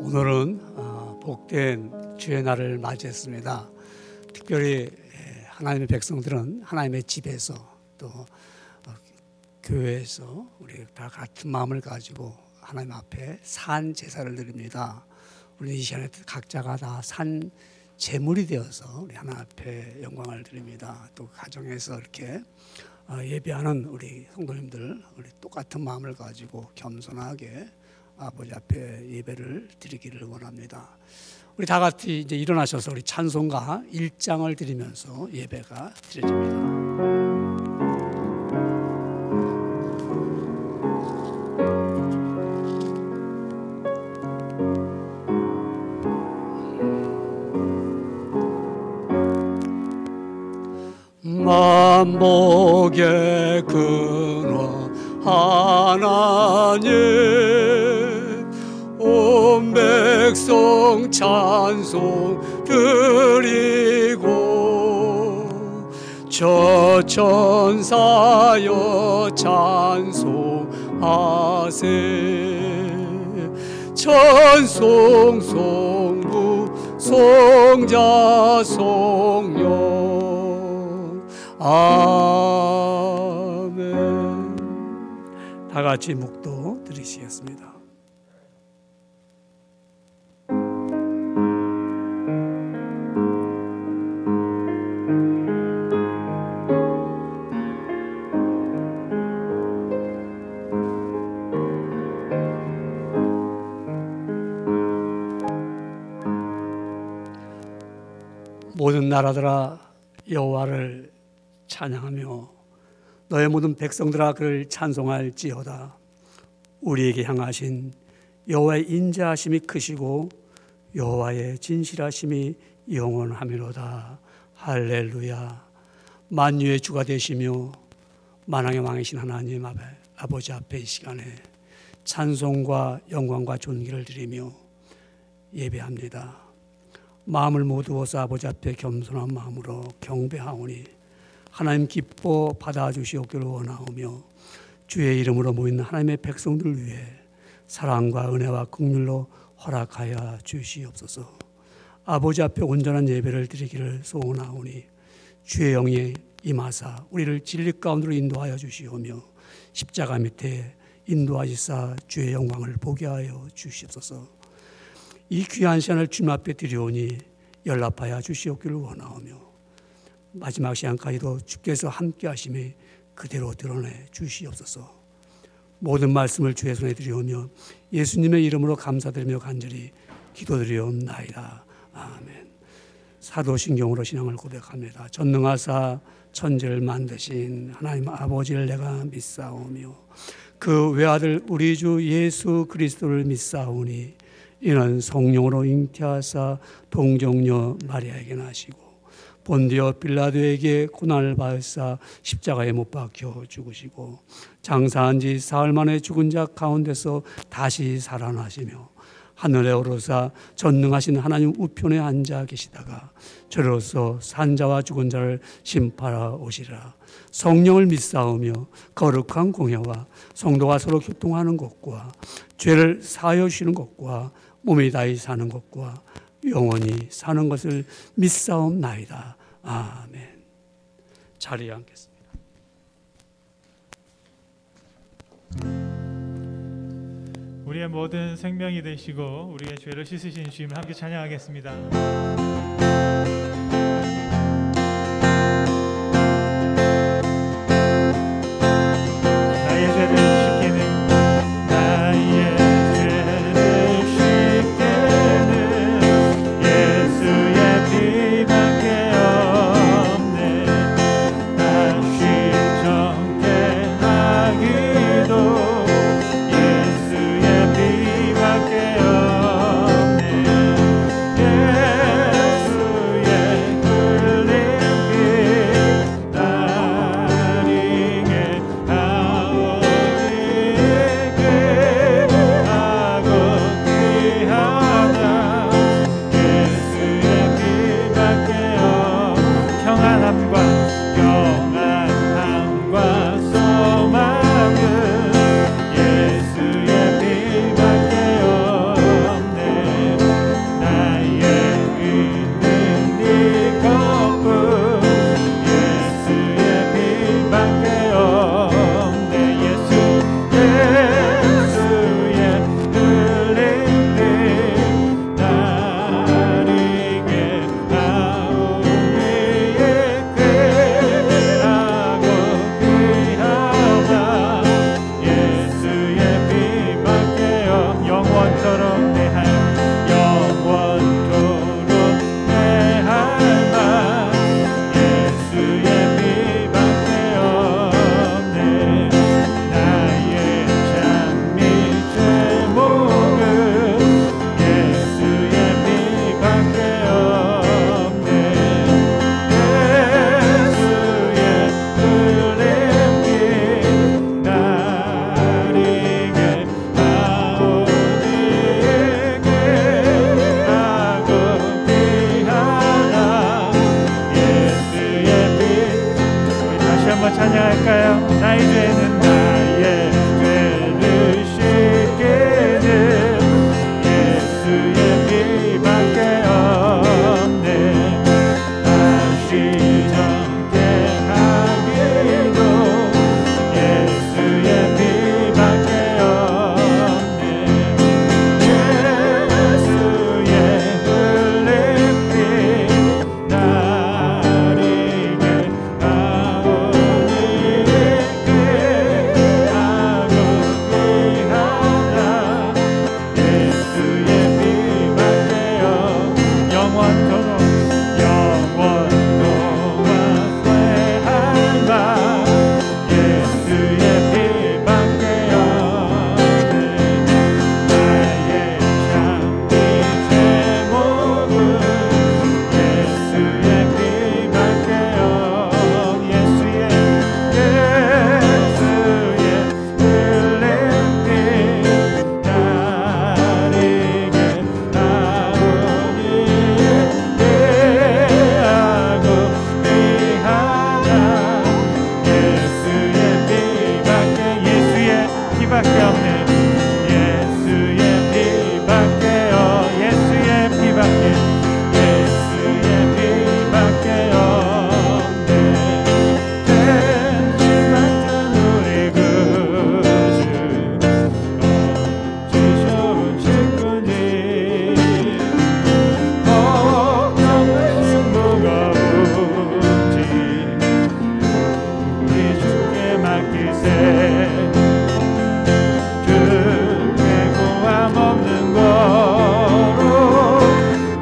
오늘은 복된 주의 날을 맞이했습니다. 특별히 하나님의 백성들은 하나님의 집에서 또 교회에서 우리 다 같은 마음을 가지고 하나님 앞에 산 제사를 드립니다. 우리 이 시간에 각자가 다 산 제물이 되어서 우리 하나님 앞에 영광을 드립니다. 또 가정에서 이렇게 예배하는 우리 성도님들, 우리 똑같은 마음을 가지고 겸손하게 아버지 앞에 예배를 드리기를 원합니다. 우리 다 같이 이제 일어나셔서 우리 찬송가 1장을 드리면서 예배가 드려집니다. 만복의 근원 하나님, 온 백성 찬송 드리고 저 천사여 찬송하세. 찬송 송부 송자 송영 아멘. 다 같이 묵도 드리시겠습니다. 모든 나라들아 여호와를 찬양하며 너의 모든 백성들아 그를 찬송할지어다. 우리에게 향하신 여호와의 인자하심이 크시고 여호와의 진실하심이 영원하미로다. 할렐루야. 만유의 주가 되시며 만왕의 왕이신 하나님 아버지 앞에 이 시간에 찬송과 영광과 존귀를 드리며 예배합니다. 마음을 모두어서 아버지 앞에 겸손한 마음으로 경배하오니 하나님 기뻐 받아주시옵기를 원하오며 주의 이름으로 모인 하나님의 백성들을 위해 사랑과 은혜와 긍휼로 허락하여 주시옵소서. 아버지 앞에 온전한 예배를 드리기를 소원하오니 주의 영이 임하사 우리를 진리 가운데로 인도하여 주시오며 십자가 밑에 인도하시사 주의 영광을 보게 하여 주시옵소서. 이 귀한 시간을 주님 앞에 드리오니 연락하여 주시옵기를 원하오며 마지막 시간까지도 주께서 함께 하심이 그대로 드러내 주시옵소서. 모든 말씀을 주의 손에 드리오며 예수님의 이름으로 감사드리며 간절히 기도드리옵나이다. 아멘. 사도신경으로 신앙을 고백합니다. 전능하사 천지를 만드신 하나님 아버지를 내가 믿사오며 그 외아들 우리 주 예수 그리스도를 믿사오니 이는 성령으로 잉태하사 동정녀 마리아에게 나시고 본디오 빌라도에게 고난을 받으사 십자가에 못 박혀 죽으시고 장사한 지 사흘 만에 죽은 자 가운데서 다시 살아나시며 하늘에 오르사 전능하신 하나님 우편에 앉아 계시다가 저로서 산자와 죽은 자를 심판하러 오시리라. 성령을 믿사오며 거룩한 공회와 성도가 서로 교통하는 것과 죄를 사하여 주시는 것과 몸이 다히 사는 것과 영원히 사는 것을 믿사옵나이다. 아멘. 자리에 앉겠습니다. 우리의 모든 생명이 되시고 우리의 죄를 씻으신 주님을 함께 찬양하겠습니다. 나의 죄를 씻기는 예수의 피밖에 없네. 다시 정케 하기도 예수의 피밖에 없네. 예수 영원토록 내 할 영원토록 내 할 말 예수의 피밖에 없네. 나의 찬미 제목은 예수의 피밖에 없네. 예수의 흘린 피 나리게 아오니에게 하고 피하나 예수의 피. 우리 다시 한번 찬양할까요? 나의 죄는 나의 죄를 씻기는 예수의 피밖에 없네. 다시 정죄하기도 예수의 피밖에 없네. 예수의 흘린 피 나리게 아오니에게 하고 피하나 예수의 피밖에 영원토록 영원토록 쇠할 말 예수의 피밖에 없네. 나의 찬미 제목은 예수의 피밖에 예수의 흘린 피 나리게 아오니에게 하고 피하나 예수의 피밖에 예수의 피밖에 없네. 예수의 피밖에 예수의 피밖에 예수의 피밖에 없네. 대신 같은 우리 구주 어찌 좋은 친구니 걱정은 무거운지 우리 주께 맡기세. 주께 고함 없는 거로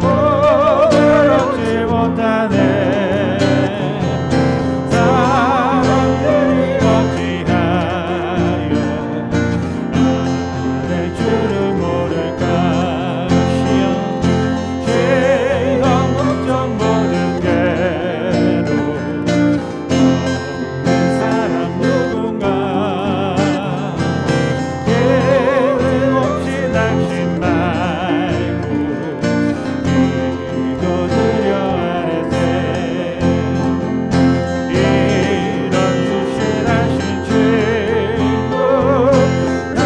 오늘 얻지 못하네. 사람들이 어찌하여 내 주를 모를까 시험 죄와 걱정 모든 괴로 없는 사람 누군가 예외 없이 당신 말고 기도드려 아뢰세. 이런 유실하신 친구 나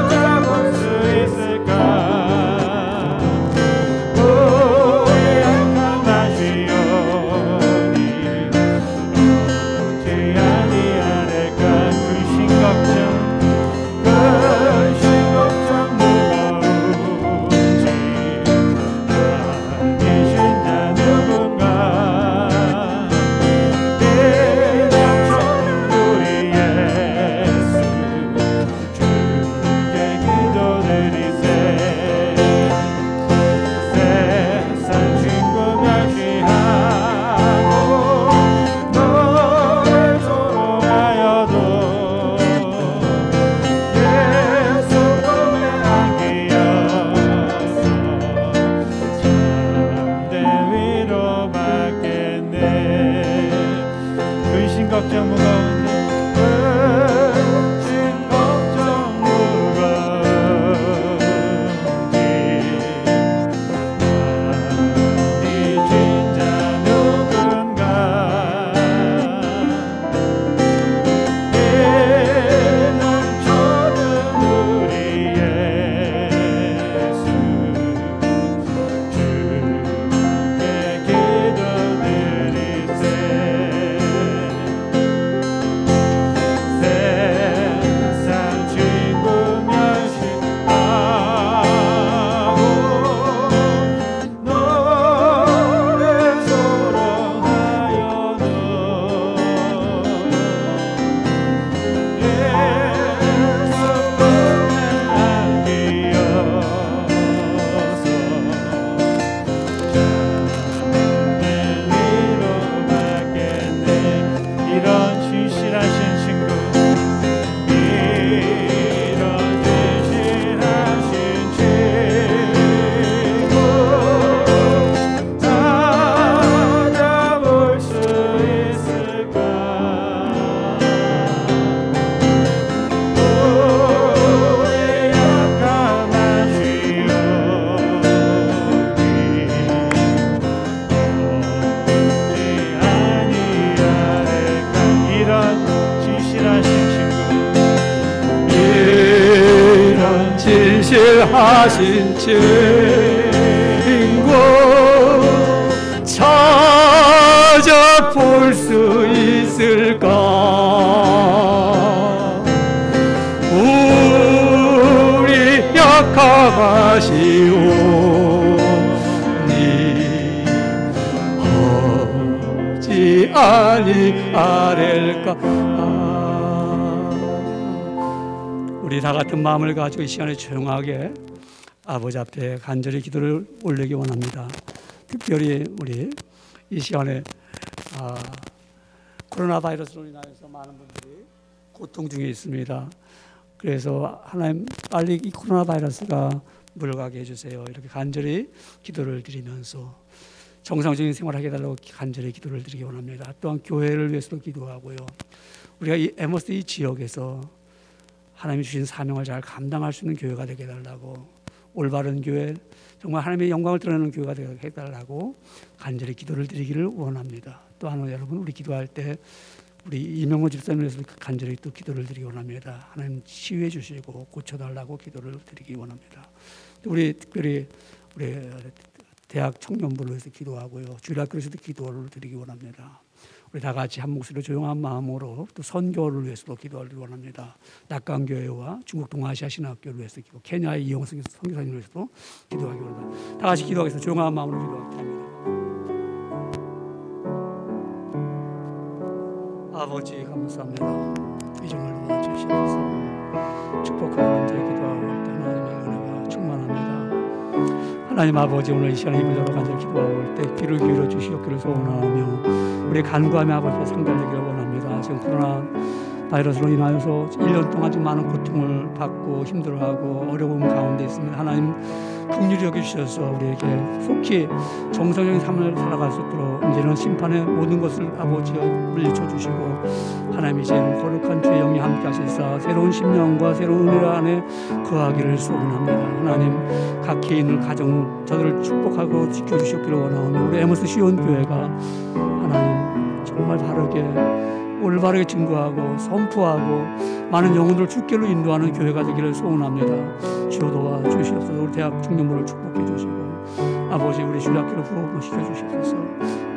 잡을 수 있을까? 우리 약한 마시오니 어찌 아니하랄까? 근심 걱정 무거운지 하신 친구 찾아볼 수 있을까? 우리 약함하시오니 어찌 아니하렐까? 우리 다 같은 마음을 가지고 이 시간에 조용하게 아버지 앞에 간절히 기도를 올리기 원합니다. 특별히 우리 이 시간에 코로나 바이러스로 인하여서 많은 분들이 고통 중에 있습니다. 그래서 하나님 빨리 이 코로나 바이러스가 물러가게 해주세요. 이렇게 간절히 기도를 드리면서 정상적인 생활을 하게 해달라고 간절히 기도를 드리기 원합니다. 또한 교회를 위해서도 기도하고요. 우리가 이 에머스 이 지역에서 하나님이 주신 사명을 잘 감당할 수 있는 교회가 되게 해달라고, 올바른 교회, 정말 하나님의 영광을 드러내는 교회가 되게 해달라고 간절히 기도를 드리기를 원합니다. 또한 여러분, 우리 기도할 때 우리 이명호 집사님을 위해서 간절히 또 기도를 드리기 원합니다. 하나님 치유해 주시고 고쳐달라고 기도를 드리기 원합니다. 우리 특별히 우리 대학 청년부를 위해서 기도하고요. 주일학교에서도 기도를 드리기 원합니다. 우리 다 같이 한 목소리로 조용한 마음으로 또 선교를 위해서도 기도하기 원합니다. 낙강교회와 중국 동아시아 신학교를 위해서 기도, 케냐의 이용성 선교사님을 위해서도 기도하기 원합니다. 다 같이 기도하겠습니다. 조용한 마음으로 기도합니다. 아버지 감사합니다. 이 정을 도와주시옵소서. 축복하는 자의 기도하고 때 하나님의 은혜가 충만합니다. 하나님 아버지, 오늘 이 시간에 힘을 열어 간절히 기도하고 올 때 귀를 기울여 주시옵기를 소원하며 우리 간구하며 아버지와 상달되기를 원합니다. 지금 코로나 바이러스로 인하여서 1년 동안 좀 많은 고통을 받고 힘들어하고 어려움 가운데 있습니다. 하나님 긍휼히 여겨주셔서 우리에게 속히 정상적인 삶을 살아갈 수 있도록 이제는 심판의 모든 것을 아버지여 물리쳐 주시고 하나님 이제는 거룩한 주의 영이 함께 하시사 새로운 심령과 새로운 은혜 안에 거하기를 소원합니다. 하나님 각 개인을 가정 저들을 축복하고 지켜주시기를 원하오며 우리 에머스 시온 교회가 하나님 정말 바르게 올바르게 증거하고 선포하고 많은 영혼들을 주께로 인도하는 교회가 되기를 소원합니다. 주여 도와주시옵소서. 우리 대학 청년부를 축복해 주시고 아버지 우리 주일학교를 부흥시켜 주시옵소서.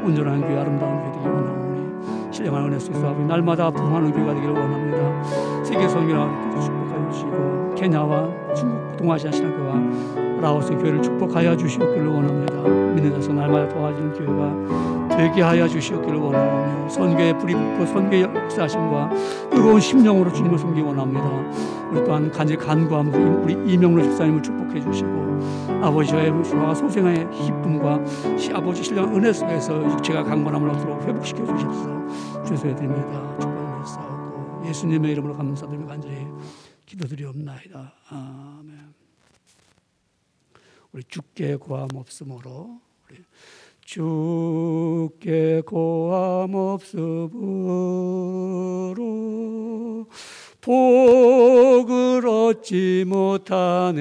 온전한 교회, 아름다운 교회 되기를 원하오니 신령한 은혜 속에서 아버지 날마다 부흥하는 교회가 되기를 원합니다. 세계 선교를 축복하여 주시고 케냐와 중국 동아시아 신학교와 라오스 교회를 축복하여 주시옵기를 원합니다. 믿는 자서 날마다 도와주는 교회가 되게 하여 주시옵기를 원하오며 선교의 불이 붙고 선교의 역사하심과 뜨거운 심령으로 주님을 섬기기 원합니다. 우리 또한 간절히 간구하면서 우리 이명로 집사님을 축복해 주시고 아버지와의 소생의 기쁨과 아버지 신령한 은혜 속에서 육체가 강건함을 얻도록 회복시켜 주시옵소서. 주소해 드립니다. 축복하며 싸우고 예수님의 이름으로 감사드리며 간절히 기도드리옵나이다. 아멘. 우리 주께 고함 없으므로 우리 주께 고함 없으므로 복을 얻지 못하네.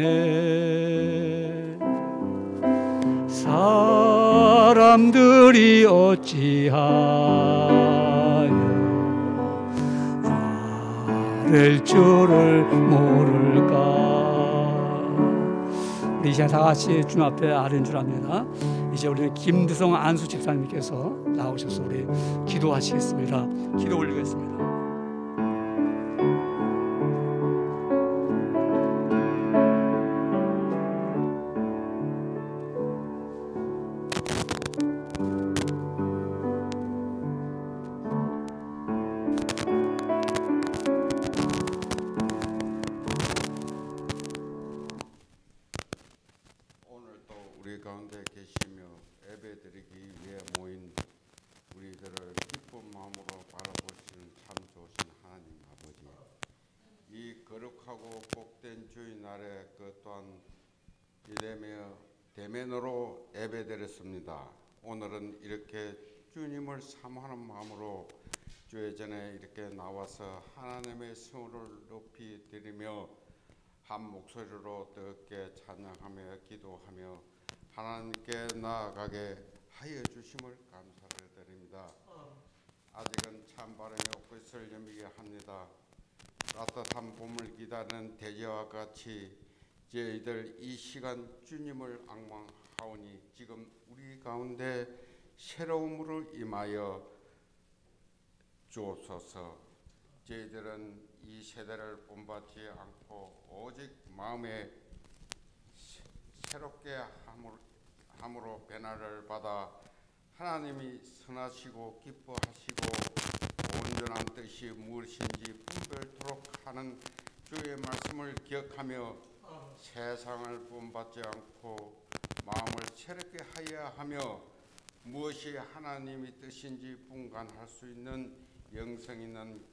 사람들이 어찌하여 아랠 줄을 모를까. 우리 이제 다 같이 주님 앞에 아뢰는 줄 압니다. 이제 우리 김두성 안수 집사님께서 나오셔서 우리 기도하시겠습니다. 기도 올리겠습니다. 우리 가운데 계시며 예배드리기 위해 모인 우리들을 기쁜 마음으로 바라보시는 참 좋으신 하나님 아버지, 이 거룩하고 복된 주일날에 그 또한 이래며 대면으로 예배드렸습니다. 오늘은 이렇게 주님을 사모하는 마음으로 주의 전에 이렇게 나와서 하나님의 성을 높이 드리며 한 목소리로 뜨겁게 찬양하며 기도하며 하나님께 나아가게 하여 주심을 감사를 드립니다. 아직은 참 바람이 없고 있을 염이게 합니다. 따뜻한 봄을 기다리는 대지와 같이 저희들 이 시간 주님을 앙망하오니 지금 우리 가운데 새로움으로 임하여 주옵소서. 저희들은 이 세대를 본받지 않고 오직 마음에 새롭게 함으로 변화를 받아 하나님이 선하시고 기뻐하시고 온전한 뜻이 무엇인지 분별토록 하는 주의 말씀을 기억하며 세상을 본받지 않고 마음을 새롭게 하여야 하며 무엇이 하나님의 뜻인지 분간할 수 있는 영성 있는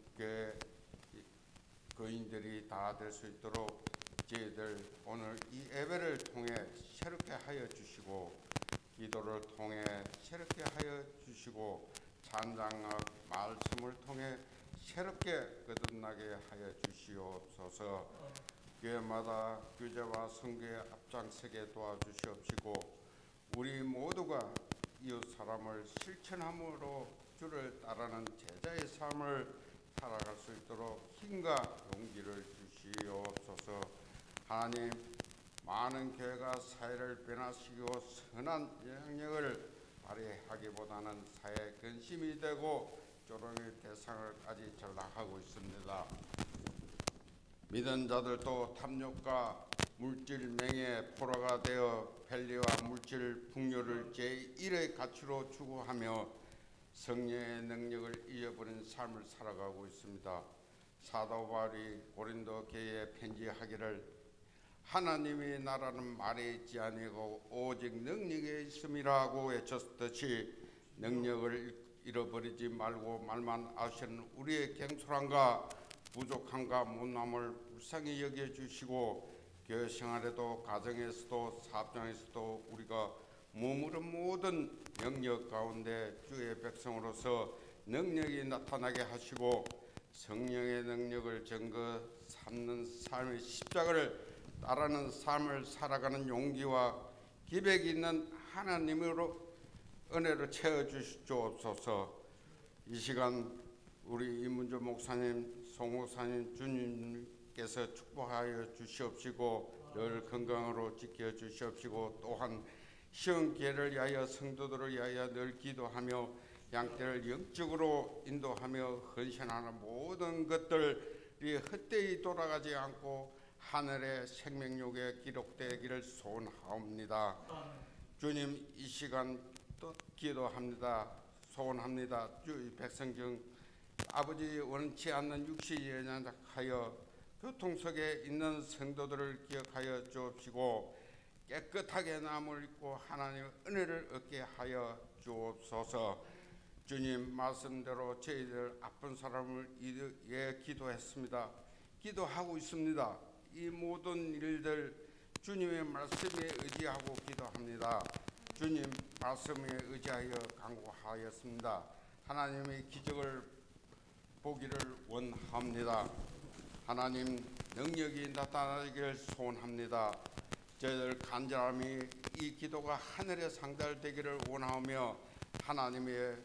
교인들이 다 될 수 있도록 저희들 오늘 이 예배를 통해 새롭게 하여 주시고 기도를 통해 새롭게 하여 주시고 찬양과 말씀을 통해 새롭게 거듭나게 하여 주시옵소서. 교회마다 교제와 선교에 앞장서게 도와주시옵시고 우리 모두가 이웃 사람을 실천함으로 주를 따르는 제자의 삶을 살아갈 수 있도록 힘과 용기를 주시옵소서. 하나님, 많은 교회가 사회를 변화시키고 선한 영향력을 발휘하기보다는 사회 근심이 되고 조롱의 대상을까지 전락하고 있습니다. 믿은 자들도 탐욕과 물질 명예 포로가 되어 편리와 물질 풍요를 제1의 가치로 추구하며 성령의 능력을 잃어버린 삶을 살아가고 있습니다. 사도 바울이 고린도 교회에 편지하기를 하나님의 나라는 말에 있지 아니고 오직 능력에 있음이라고 외쳤듯이 능력을 잃어버리지 말고 말만 아시는 우리의 경솔함과 부족함과 못남을 불쌍히 여겨주시고 교회 생활에도 가정에서도 사업장에서도 우리가 머무른 모든 영역 가운데 주의 백성으로서 능력이 나타나게 하시고 성령의 능력을 증거 삼는 삶의 십자가를 따르는 삶을 살아가는 용기와 기백이 있는 하나님으로 은혜로 채워주시옵소서. 이 시간 우리 이문주 목사님, 송 목사님 주님께서 축복하여 주시옵시고 늘 건강으로 지켜주시옵시고 또한 시험 기회를 위하여 성도들을 위하여 늘 기도하며 양떼를 영적으로 인도하며 헌신하는 모든 것들이 헛되이 돌아가지 않고 하늘의 생명록에 기록되기를 소원하옵니다. 주님, 이 시간 또 기도합니다. 소원합니다. 주의 백성 중 아버지 원치 않는 육신이 연약하여 교통석에 있는 성도들을 기억하여 주옵시고 깨끗하게 남을 입고 하나님의 은혜를 얻게 하여 주옵소서. 주님 말씀대로 저희들 아픈 사람을 위해 기도했습니다. 기도하고 있습니다. 이 모든 일들 주님의 말씀에 의지하고 기도합니다. 주님 말씀에 의지하여 간구하였습니다. 하나님의 기적을 보기를 원합니다. 하나님 능력이 나타나기를 소원합니다. 저희들 간절함이 이 기도가 하늘에 상달되기를 원하며 하나님의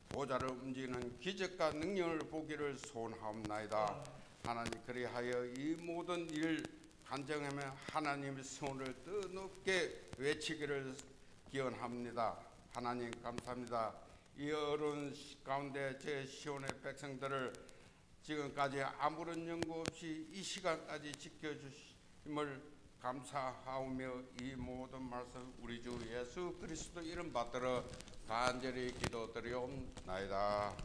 보좌를 움직이는 기적과 능력을 보기를 소원하옵나이다. 하나님 그리하여 이 모든 일 간증하며 하나님의 성을 더 높게 외치기를 기원합니다. 하나님 감사합니다. 이 어려운 가운데 제 시온의 백성들을 지금까지 아무런 연구 없이 이 시간까지 지켜주심을 감사하오며 이 모든 말씀 우리 주 예수 그리스도 이름 받들어 간절히 기도드리옵나이다.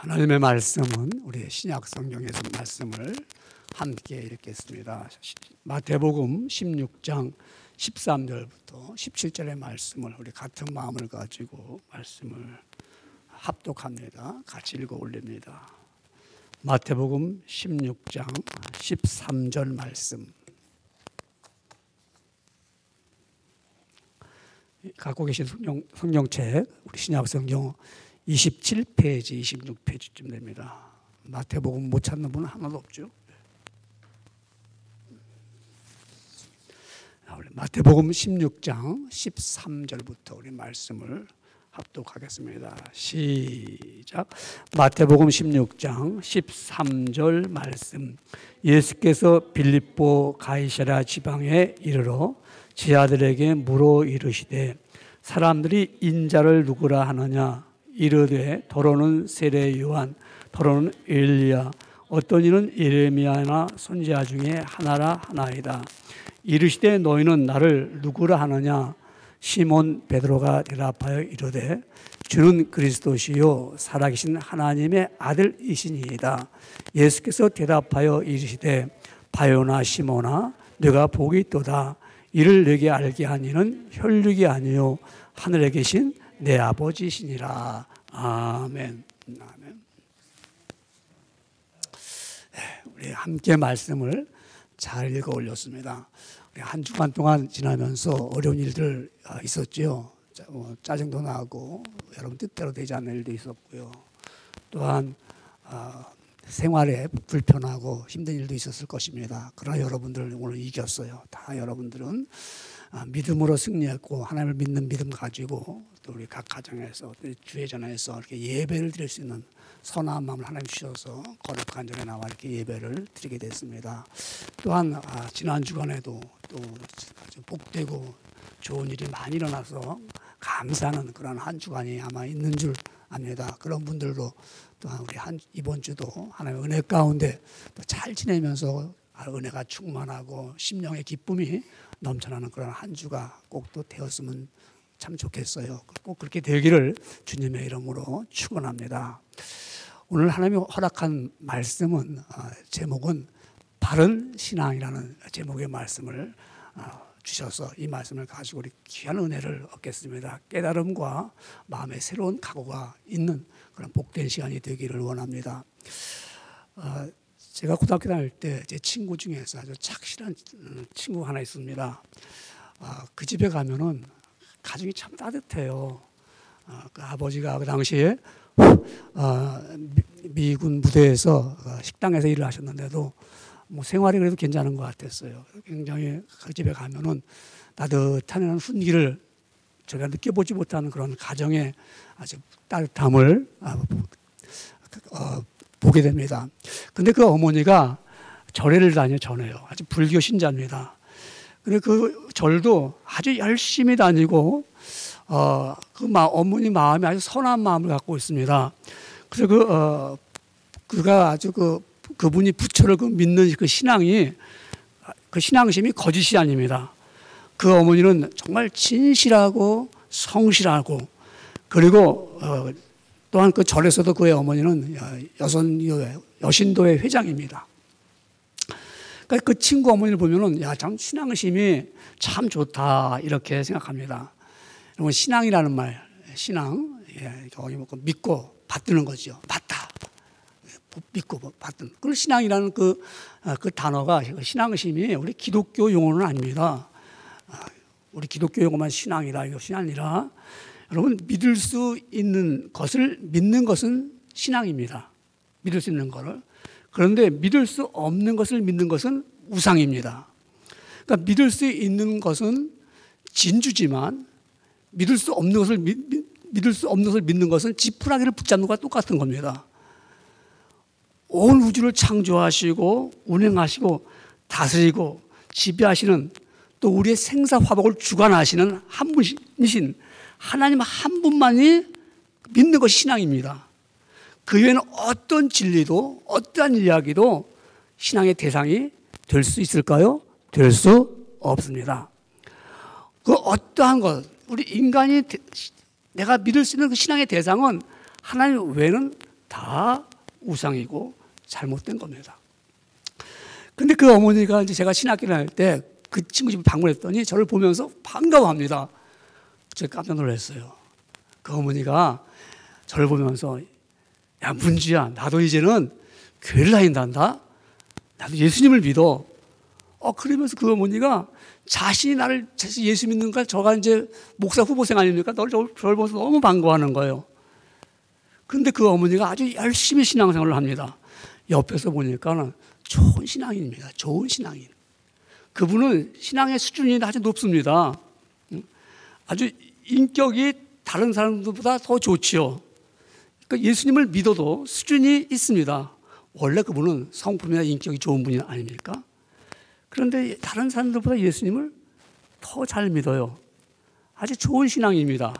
하나님의 말씀은 우리 신약 성경에서 말씀을 함께 읽겠습니다. 마태복음 16장 13절부터 17절의 말씀을 우리 같은 마음을 가지고 말씀을 합독합니다. 같이 읽어 올립니다. 마태복음 16장 13절 말씀. 갖고 계신 성경책 우리 신약성경 27페이지 26페이지쯤 됩니다. 마태복음 못 찾는 분은 하나도 없죠. 마태복음 16장 13절부터 우리 말씀을 합독하겠습니다. 시작. 마태복음 16장 13절 말씀. 예수께서 빌립보 가이사랴 지방에 이르러 제 아들에게 물어 이르시되 사람들이 인자를 누구라 하느냐. 이르되 더러는 세례 요한, 더러는 엘리야, 어떤 이는 예레미야나 선지자 중에 하나라 하나이다. 이르시되 너희는 나를 누구라 하느냐. 시몬 베드로가 대답하여 이르되 주는 그리스도시요 살아계신 하나님의 아들이시니이다. 예수께서 대답하여 이르시되 바요나 시몬아 네가 복이 있도다. 이를 내게 알게 한 이는 혈육이 아니요 하늘에 계신 내 아버지시니라. 아멘. 아멘. 우리 함께 말씀을 잘 읽어 올렸습니다. 우리 한 주간 동안 지나면서 어려운 일들 있었죠. 짜증도 나고 여러분 뜻대로 되지 않는 일도 있었고요. 또한 생활에 불편하고 힘든 일도 있었을 것입니다. 그러나 여러분들 오늘 이겼어요. 다 여러분들은 믿음으로 승리했고 하나님을 믿는 믿음 가지고 또 우리 각 가정에서 주회전에서 이렇게 예배를 드릴 수 있는 선한 마음을 하나님 주셔서 거룩한 전에 나와 이렇게 예배를 드리게 됐습니다. 또한 지난 주간에도 또 아주 복되고 좋은 일이 많이 일어나서 감사하는 그런 한 주간이 아마 있는 줄 압니다. 그런 분들도 또한 우리 이번 주도 하나님의 은혜 가운데 또 잘 지내면서 은혜가 충만하고 심령의 기쁨이 넘쳐나는 그런 한 주가 꼭 또 되었으면 참 좋겠어요. 꼭 그렇게 되기를 주님의 이름으로 축원합니다. 오늘 하나님이 허락한 말씀은 제목은 바른 신앙이라는 제목의 말씀을 주셔서 이 말씀을 가지고 우리 귀한 은혜를 얻겠습니다. 깨달음과 마음의 새로운 각오가 있는 그런 복된 시간이 되기를 원합니다. 제가 고등학교 다닐 때 제 친구 중에서 아주 착실한 친구가 하나 있습니다. 그 집에 가면은 가정이 참 따뜻해요. 그 아버지가 그 당시에 미군 부대에서 식당에서 일을 하셨는데도 뭐 생활이 그래도 괜찮은 것 같았어요. 굉장히 그 집에 가면은 따뜻한 훈기를 제가 느껴보지 못하는 그런 가정의 아주 따뜻함을 보게 됩니다. 근데 그 어머니가 절에를 전해요. 아주 불교 신자입니다. 근데 그 절도 아주 열심히 다니고 어머니 마음이 아주 선한 마음을 갖고 있습니다. 그래서 그가 아주 그분이 부처를 믿는 그 신앙이 그 신앙심이 거짓이 아닙니다. 그 어머니는 정말 진실하고 성실하고 그리고 또한 그 절에서도 그의 어머니는 여신도의 회장입니다. 그러니까 그 친구 어머니를 보면은 참 신앙심이 참 좋다 이렇게 생각합니다. 여러분 신앙이라는 말, 신앙 믿고 받드는 거죠. 맞다. 믿고 받든. 그 신앙이라는 그 단어가 신앙심이 우리 기독교 용어는 아닙니다. 우리 기독교 용어만 신앙이다 이것이 아니라 여러분 믿을 수 있는 것을 믿는 것은 신앙입니다. 믿을 수 있는 것을. 그런데 믿을 수 없는 것을 믿는 것은 우상입니다. 그러니까 믿을 수 있는 것은 진주지만 믿을 수 없는 것을 믿는 것은 지푸라기를 붙잡는 것과 똑같은 겁니다. 온 우주를 창조하시고 운행하시고 다스리고 지배하시는 또 우리의 생사화복을 주관하시는 한 분이신 하나님 한 분만이 믿는 것이 신앙입니다. 그 외에는 어떤 진리도 어떠한 이야기도 신앙의 대상이 될 수 있을까요? 될 수 없습니다. 그 어떠한 것, 우리 인간이 내가 믿을 수 있는 그 신앙의 대상은 하나님 외에는 다 우상이고 잘못된 겁니다. 근데 그 어머니가 이제 제가 신학기를 할 때 그 친구 집에 방문했더니 저를 보면서 반가워합니다. 제가 깜짝 놀랐어요. 그 어머니가 저를 보면서 야 문주야 나도 이제는 교회를 다닌단다. 나도 예수님을 믿어. 그러면서 그 어머니가 자신이 나를 예수 믿는가 저가 이제 목사 후보생 아닙니까? 저를 보면서 너무 반가워하는 거예요. 그런데 그 어머니가 아주 열심히 신앙생활을 합니다. 옆에서 보니까 좋은 신앙인입니다. 좋은 신앙인. 그분은 신앙의 수준이 아주 높습니다. 아주 인격이 다른 사람들보다 더 좋지요. 그러니까 예수님을 믿어도 수준이 있습니다. 원래 그분은 성품이나 인격이 좋은 분이 아닙니까? 그런데 다른 사람들보다 예수님을 더 잘 믿어요. 아주 좋은 신앙입니다.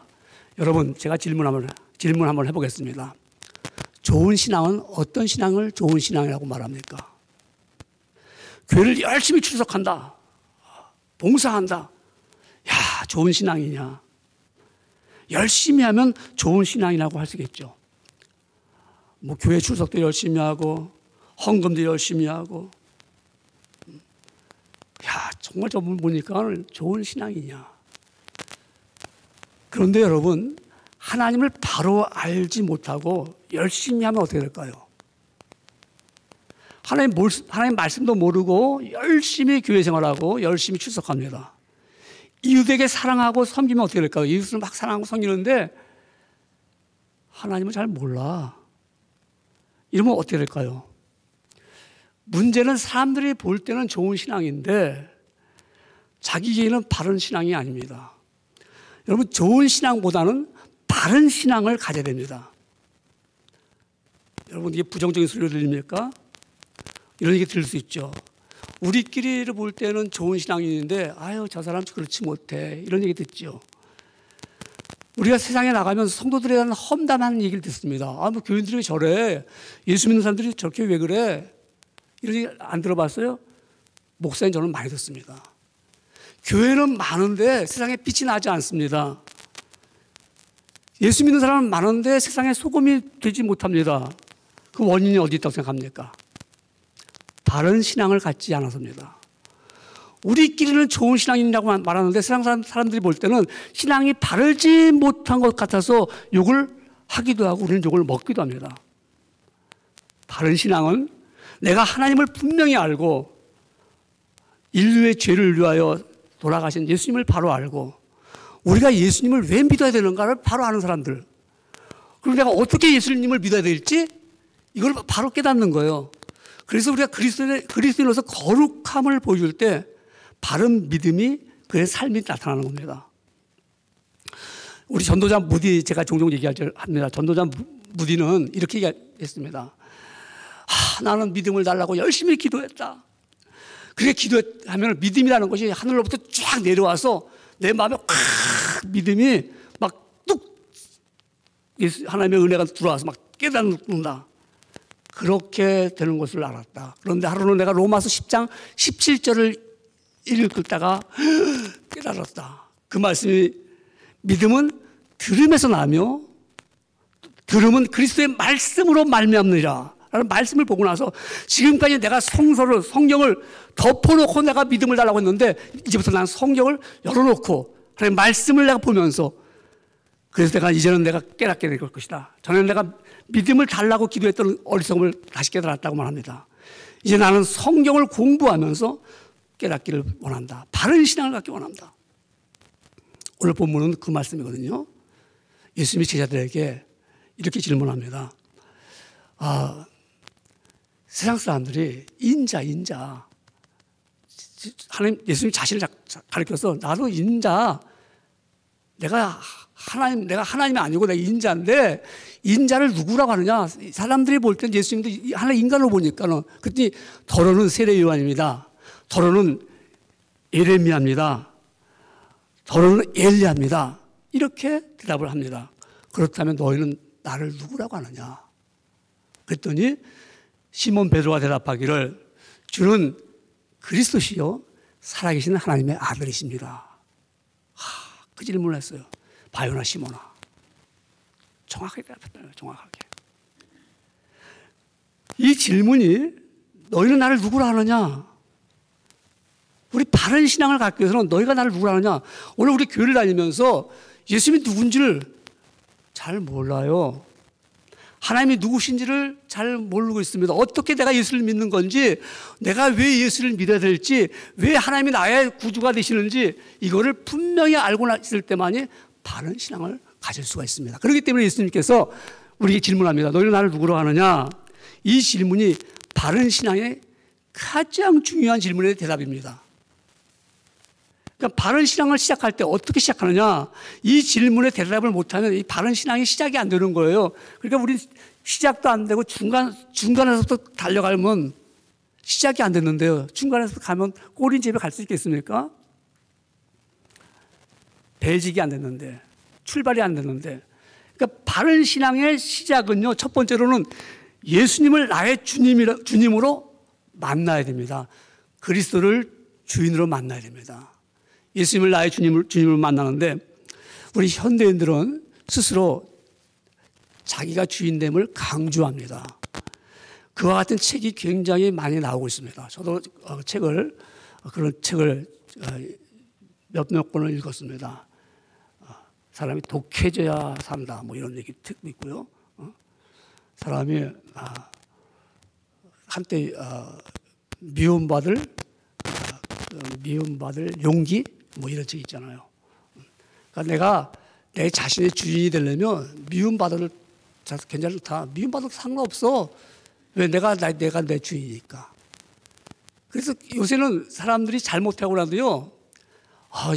여러분, 제가 질문 한번 해보겠습니다. 좋은 신앙은 어떤 신앙을 좋은 신앙이라고 말합니까? 교회를 열심히 출석한다. 봉사한다. 야, 좋은 신앙이냐? 열심히 하면 좋은 신앙이라고 할 수 있겠죠. 뭐 교회 출석도 열심히 하고 헌금도 열심히 하고 야 정말 저분 보니까 좋은 신앙이냐. 그런데 여러분 하나님을 바로 알지 못하고 열심히 하면 어떻게 될까요? 하나님 말씀도 모르고 열심히 교회 생활하고 열심히 출석합니다. 이웃에게 사랑하고 섬기면 어떻게 될까요? 이웃을 막 사랑하고 섬기는데 하나님을 잘 몰라. 이러면 어떻게 될까요? 문제는 사람들이 볼 때는 좋은 신앙인데 자기에게는 바른 신앙이 아닙니다. 여러분 좋은 신앙보다는 바른 신앙을 가져야 됩니다. 여러분 이게 부정적인 소리가 들립니까? 이런 얘기 들을 수 있죠. 우리끼리를 볼 때는 좋은 신앙인인데 아유 저 사람 그렇지 못해 이런 얘기 듣죠. 우리가 세상에 나가면서 성도들에 대한 험담하는 얘기를 듣습니다. 뭐 교인들이 왜 저래? 예수 믿는 사람들이 저렇게 왜 그래? 이런 얘기 안 들어봤어요? 목사님 저는 많이 듣습니다. 교회는 많은데 세상에 빛이 나지 않습니다. 예수 믿는 사람은 많은데 세상에 소금이 되지 못합니다. 그 원인이 어디 있다고 생각합니까? 바른 신앙을 갖지 않아서입니다. 우리끼리는 좋은 신앙이라고 말하는데 세상 사람들이 볼 때는 신앙이 바르지 못한 것 같아서 욕을 하기도 하고 우리는 욕을 먹기도 합니다. 바른 신앙은 내가 하나님을 분명히 알고 인류의 죄를 위하여 돌아가신 예수님을 바로 알고 우리가 예수님을 왜 믿어야 되는가를 바로 아는 사람들. 그리고 내가 어떻게 예수님을 믿어야 될지 이걸 바로 깨닫는 거예요. 그래서 우리가 그리스도인으로서 거룩함을 보여줄 때 바른 믿음이 그의 삶이 나타나는 겁니다. 우리 전도자 무디 제가 종종 얘기합니다. 전도자 무디는 이렇게 얘기했습니다. 나는 믿음을 달라고 열심히 기도했다. 그렇게 기도하면 믿음이라는 것이 하늘로부터 쫙 내려와서 내 마음에 확 믿음이 막 뚝 하나님의 은혜가 들어와서 막 깨닫는다. 그렇게 되는 것을 알았다. 그런데 하루는 내가 로마서 10장 17절을 읽다가 깨달았다. 그 말씀이 믿음은 들음에서 나며 들음은 그리스도의 말씀으로 말미암느니라 라는 말씀을 보고 나서 지금까지 내가 성경을 덮어놓고 내가 믿음을 달라고 했는데 이제부터 난 성경을 열어놓고 하나님의 말씀을 내가 보면서 그래서 이제는 내가 깨닫게 될 것이다. 전에는 내가 믿음을 달라고 기도했던 어리석음을 다시 깨달았다고 말합니다. 이제 나는 성경을 공부하면서 깨닫기를 원한다. 바른 신앙을 갖기 원한다. 오늘 본문은 그 말씀이거든요. 예수님이 제자들에게 이렇게 질문합니다. 세상 사람들이 인자 하나님 예수님 자신을 가리켜서 나도 인자 내가 하나님이 아니고 내가 인자인데 인자를 누구라고 하느냐? 사람들이 볼 땐 예수님도 하나 인간으로 보니까는 그랬더니 더러는 세례 요한입니다. 더러는 예레미야입니다. 더러는 엘리야입니다. 이렇게 대답을 합니다. 그렇다면 너희는 나를 누구라고 하느냐? 그랬더니 시몬 베드로가 대답하기를 주는 그리스도시요 살아계신 하나님의 아들이십니다. 그 질문을 했어요. 바요나 시몬아. 정확하게 대답했어요. 정확하게. 이 질문이 너희는 나를 누구라 하느냐? 우리 바른 신앙을 갖기 위해서는 너희가 나를 누구라 하느냐? 오늘 우리 교회를 다니면서 예수님이 누군지를 잘 몰라요. 하나님이 누구신지를 잘 모르고 있습니다. 어떻게 내가 예수를 믿는 건지, 내가 왜 예수를 믿어야 될지, 왜 하나님이 나의 구주가 되시는지 이거를 분명히 알고 있을 때만이 바른 신앙을 가질 수가 있습니다. 그렇기 때문에 예수님께서 우리에게 질문합니다. 너희는 나를 누구로 하느냐? 이 질문이 바른 신앙의 가장 중요한 질문의 대답입니다. 그러니까 바른 신앙을 시작할 때 어떻게 시작하느냐? 이 질문에 대답을 못하면 이 바른 신앙이 시작이 안 되는 거예요. 그러니까 우리 시작도 안 되고 중간에서부터 달려가면 시작이 안 됐는데요. 중간에서 가면 꼬린 집에 갈 수 있겠습니까? 배직이 안 됐는데, 출발이 안 됐는데. 그러니까 바른 신앙의 시작은요, 첫 번째로는 예수님을 나의 주님으로 만나야 됩니다. 그리스도를 주인으로 만나야 됩니다. 예수님을 나의 주님으로 만나는데, 우리 현대인들은 스스로 자기가 주인됨을 강조합니다. 그와 같은 책이 굉장히 많이 나오고 있습니다. 저도 그런 책을 몇 권을 읽었습니다. 사람이 독해져야 산다, 뭐 이런 얘기 책도 있고요. 사람이 한때 미움받을 용기, 뭐 이런 책 있잖아요. 그러니까 내가 내 자신의 주인이 되려면 미움받을 괜찮다. 미움받아도 상관없어. 왜? 내가 내 주인이니까. 그래서 요새는 사람들이 잘못하고 나도요,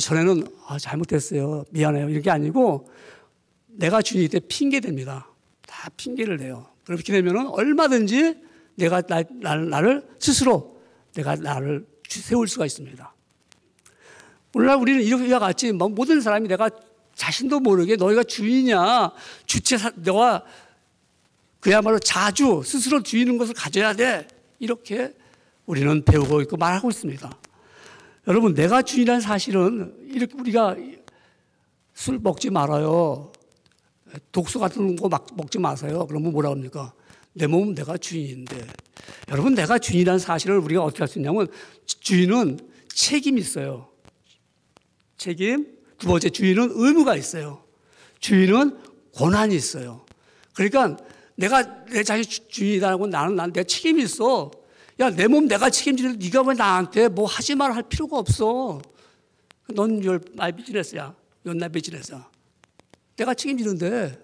전에는 잘못했어요, 미안해요, 이런 게 아니고 내가 주인이 때 핑계 댑니다. 다 핑계를 대요. 그렇게 되면은 얼마든지 내가 나를 스스로 나를 세울 수가 있습니다. 오늘날 우리는 이와 같이 모든 사람이 내가 자신도 모르게 너희가 주인이야, 너가 그야말로 자주 스스로 주인인 것을 가져야 돼, 이렇게 우리는 배우고 있고 말하고 있습니다. 여러분, 내가 주인이라는 사실은 이렇게 우리가 술 먹지 말아요, 독소 같은 거 먹지 마세요, 그러면 뭐라고 합니까? 내 몸은 내가 주인인데. 여러분, 내가 주인이라는 사실을 우리가 어떻게 할 수 있냐면, 주인은 책임이 있어요. 책임. 두 번째, 주인은 의무가 있어요. 주인은 권한이 있어요. 그러니까 내가 내 자신 주인이라고 나는 내 책임이 있어. 야, 내 몸 내가 책임지는데 네가 왜 나한테 뭐 하지 말 할 필요가 없어. 넌 my business야. You're my business야. 내가 책임지는데.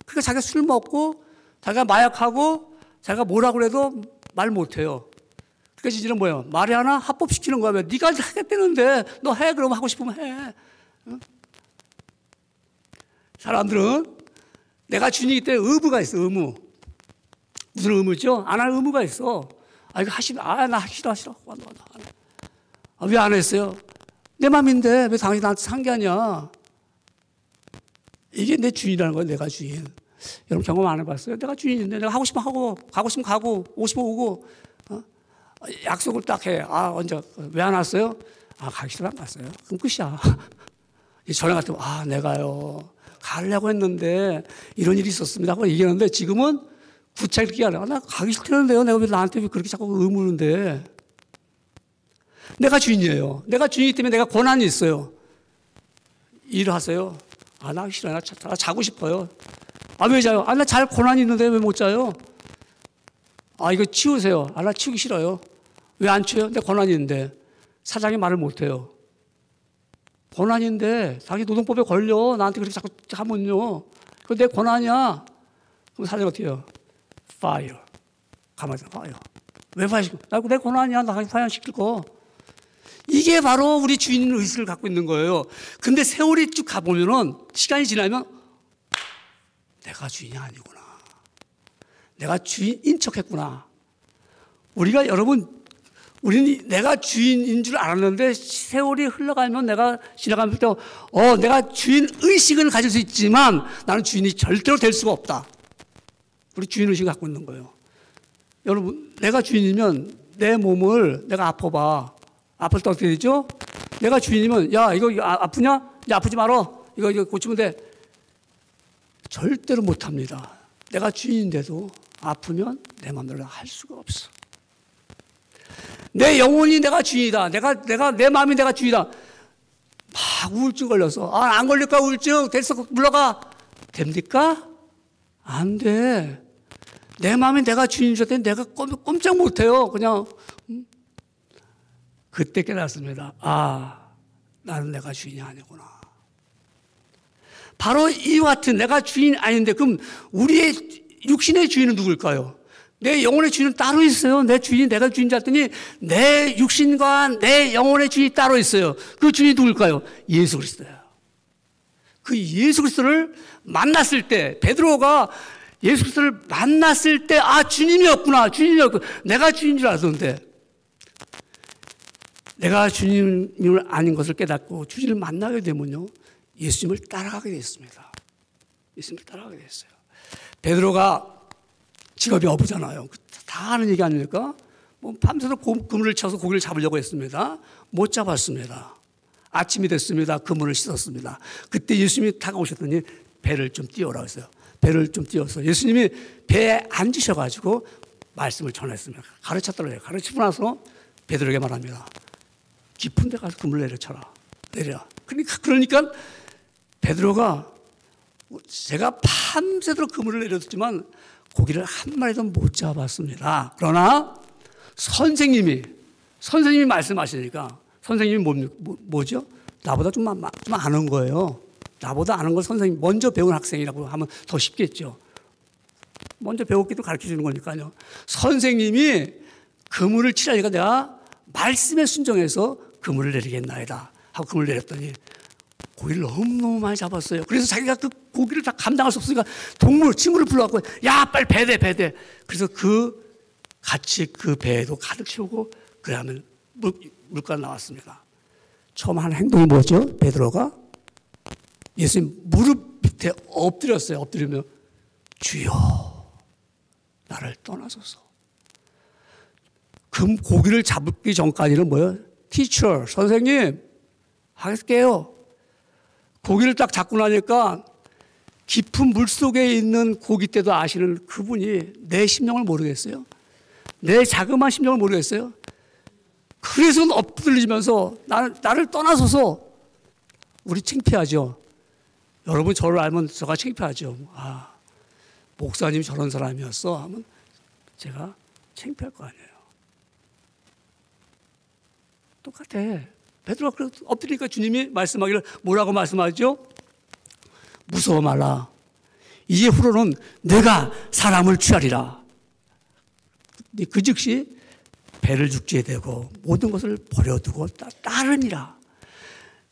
그러니까 자기가 술 먹고 자기가 마약하고 자기가 뭐라 그래도 말 못해요. 그러니까 진짜는 뭐예요? 말이 하나 합법시키는 거야. 왜? 네가 하겠다는데 너 해. 그러면 하고 싶으면 해. 응? 사람들은 내가 주인이기 때문에 의무가 있어. 의무. 무슨 의무죠? 안 할 의무가 있어. 이거 하시면 나 싫어. 왜 안 했어요? 내 맘인데 왜 당신이 나한테 상기하냐? 이게 내 주인이라는 거예요. 내가 주인. 여러분 경험 안 해봤어요? 내가 주인인데 내가 하고 싶으면 하고 가고 싶으면 가고 오고 싶으면 오고 약속을 딱 해. 언제 왜 안 왔어요? 가기 싫어 안 갔어요. 그럼 끝이야. 전에 같으면 내가요 가려고 했는데 이런 일이 있었습니다 하고 얘기하는데, 지금은 구차하게 그렇게 안 해. 나 가기 싫다는데요. 내가 왜 나한테 왜 그렇게 자꾸 의무는데. 내가 주인이에요. 내가 주인이기 때문에 내가 권한이 있어요. 일을 하세요. 나 하기 싫어요. 나 자고 싶어요. 왜 자요? 나 잘 권한이 있는데 왜 못 자요? 이거 치우세요. 나 치우기 싫어요. 왜 안 치워요? 내 권한이 있는데. 사장이 말을 못 해요. 권한인데 자기 노동법에 걸려. 나한테 그렇게 자꾸 하면요. 그거 내 권한이야. 그럼 사장이 어떻게 해요? fire. 가만히 있어. fire. 왜 fire? 내 권한이야. 나 fire 시킬 거. 이게 바로 우리 주인 의식을 갖고 있는 거예요. 근데 세월이 쭉 가보면은, 시간이 지나면 내가 주인이 아니구나. 내가 주인인 척 했구나. 우리는 내가 주인인 줄 알았는데, 세월이 흘러가면 내가 지나가면서 내가 주인 의식을 가질 수 있지만 나는 주인이 절대로 될 수가 없다. 우리 주인 의식을 갖고 있는 거예요. 여러분, 내가 주인이면 내 몸을 내가 아파봐. 아플 때 어떻게 되죠? 내가 주인이면 이거 아프냐? 야, 아프지 마라. 이거 고치면 돼. 절대로 못합니다. 내가 주인인데도 아프면 내 마음대로 할 수가 없어. 내 영혼이 내가 주인이다. 내 마음이 내가 주인이다. 막 우울증 걸려서 안 걸릴까 우울증? 됐어 물러가. 됩니까? 안 돼. 내 마음에 내가 주인인 줄 알았더니 내가 꼼짝 못해요. 그냥 그때 깨닫습니다. 아, 나는 내가 주인이 아니구나. 바로 이와 같은 내가 주인 아닌데 그럼 우리의 육신의 주인은 누굴까요? 내 영혼의 주인은 따로 있어요. 내 주인이 내가 주인인 줄 알았더니 내 육신과 내 영혼의 주인이 따로 있어요. 그 주인이 누굴까요? 예수 그리스도예요. 그 예수 그리스도를 만났을 때 베드로가 예수 그리스도를 만났을 때 아, 주님이었구나. 주님이었구나. 내가 주인인 줄 알았는데 내가 주님을 아닌 것을 깨닫고 주님을 만나게 되면요. 예수님을 따라가게 됐습니다. 예수님을 따라가게 됐어요. 베드로가 직업이 어부잖아요. 다 아는 얘기 아닙니까? 뭐 밤새도록 그물을 쳐서 고기를 잡으려고 했습니다. 못 잡았습니다. 아침이 됐습니다. 그물을 씻었습니다. 그때 예수님이 다가오셨더니 배를 좀 띄우라고 했어요. 배를 좀 띄워서 예수님이 배에 앉으셔가지고 말씀을 전했습니다. 가르쳤더라고요. 가르치고 나서 베드로에게 말합니다. 깊은 데 가서 그물 내려쳐라. 내려. 그러니까 베드로가 제가 밤새도록 그물을 내렸지만 고기를 한 마리도 못 잡았습니다. 그러나 선생님이 말씀하시니까 선생님이 뭐죠? 나보다 좀 아는 거예요. 나보다 아는 걸 선생님 먼저 배운 학생이라고 하면 더 쉽겠죠. 먼저 배웠기도 가르쳐주는 거니까요. 선생님이 그물을 치라니까 내가 말씀에 순종해서 그물을 내리겠나이다 하고 그물을 내렸더니 고기를 너무너무 많이 잡았어요. 그래서 자기가 그 고기를 다 감당할 수 없으니까 친구를 불러갖고 야 빨리 배대. 그래서 같이 그 배에도 가득 채우고 그러면 물가로 나왔습니다. 처음 한 행동이 뭐죠? 베드로가 예수님 무릎 밑에 엎드렸어요. 엎드리며 주여 나를 떠나소서. 금 고기를 잡기 전까지는 뭐예요? 티처 선생님 할게요. 고기를 딱 잡고 나니까 깊은 물속에 있는 고깃대도 아시는 그분이 내 심령을 모르겠어요. 내 자그마한 심령을 모르겠어요. 그래서 엎드리면서 나를 떠나서서 우리 창피하죠. 여러분 저를 알면 제가 창피하죠. 아, 목사님이 저런 사람이었어 하면 제가 창피할 거 아니에요. 똑같아. 베드로가 엎드리니까 주님이 말씀하기를 뭐라고 말씀하죠? 무서워 말라. 이후로는 내가 사람을 취하리라. 그 즉시 배를 죽지에 대고 모든 것을 버려두고 따르니라.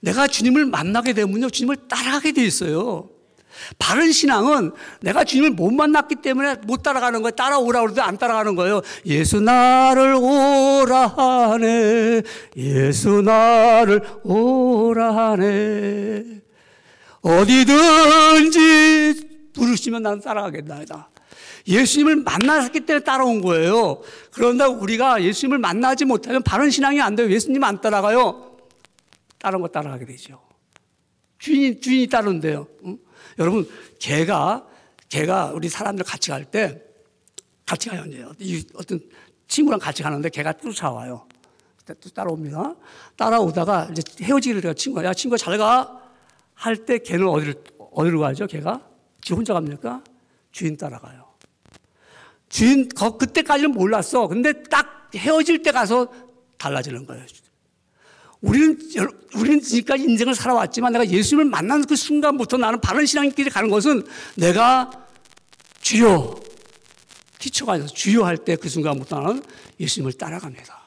내가 주님을 만나게 되면요, 주님을 따라가게 돼 있어요. 바른 신앙은 내가 주님을 못 만났기 때문에 못 따라가는 거예요. 따라오라고 그러는데 안 따라가는 거예요. 예수 나를 오라 하네. 예수 나를 오라 하네. 어디든지 부르시면 나는 따라가겠나이다. 예수님을 만났기 때문에 따라온 거예요. 그런데 우리가 예수님을 만나지 못하면 바른 신앙이 안 돼요. 예수님 안 따라가요. 다른 거 따라가게 되죠. 주인이 따르는데요. 응? 여러분, 개가 우리 사람들 같이 갈 때, 같이 가요. 이제 어떤 친구랑 같이 가는데 개가 쫓아와요. 따라옵니다. 따라오다가 이제 헤어지기를 내가 친구가, 야, 친구가 잘 가. 할 때 개는 어디로 가죠? 개가? 지 혼자 갑니까? 주인 따라가요. 주인, 그때까지는 몰랐어. 근데 딱 헤어질 때 가서 달라지는 거예요. 우리는 지금까지 인생을 살아왔지만 내가 예수님을 만난 그 순간부터 나는 바른 신앙길에 가는 것은 내가 주여, 티처가 아니라 주여 할 때 그 순간부터 나는 예수님을 따라갑니다.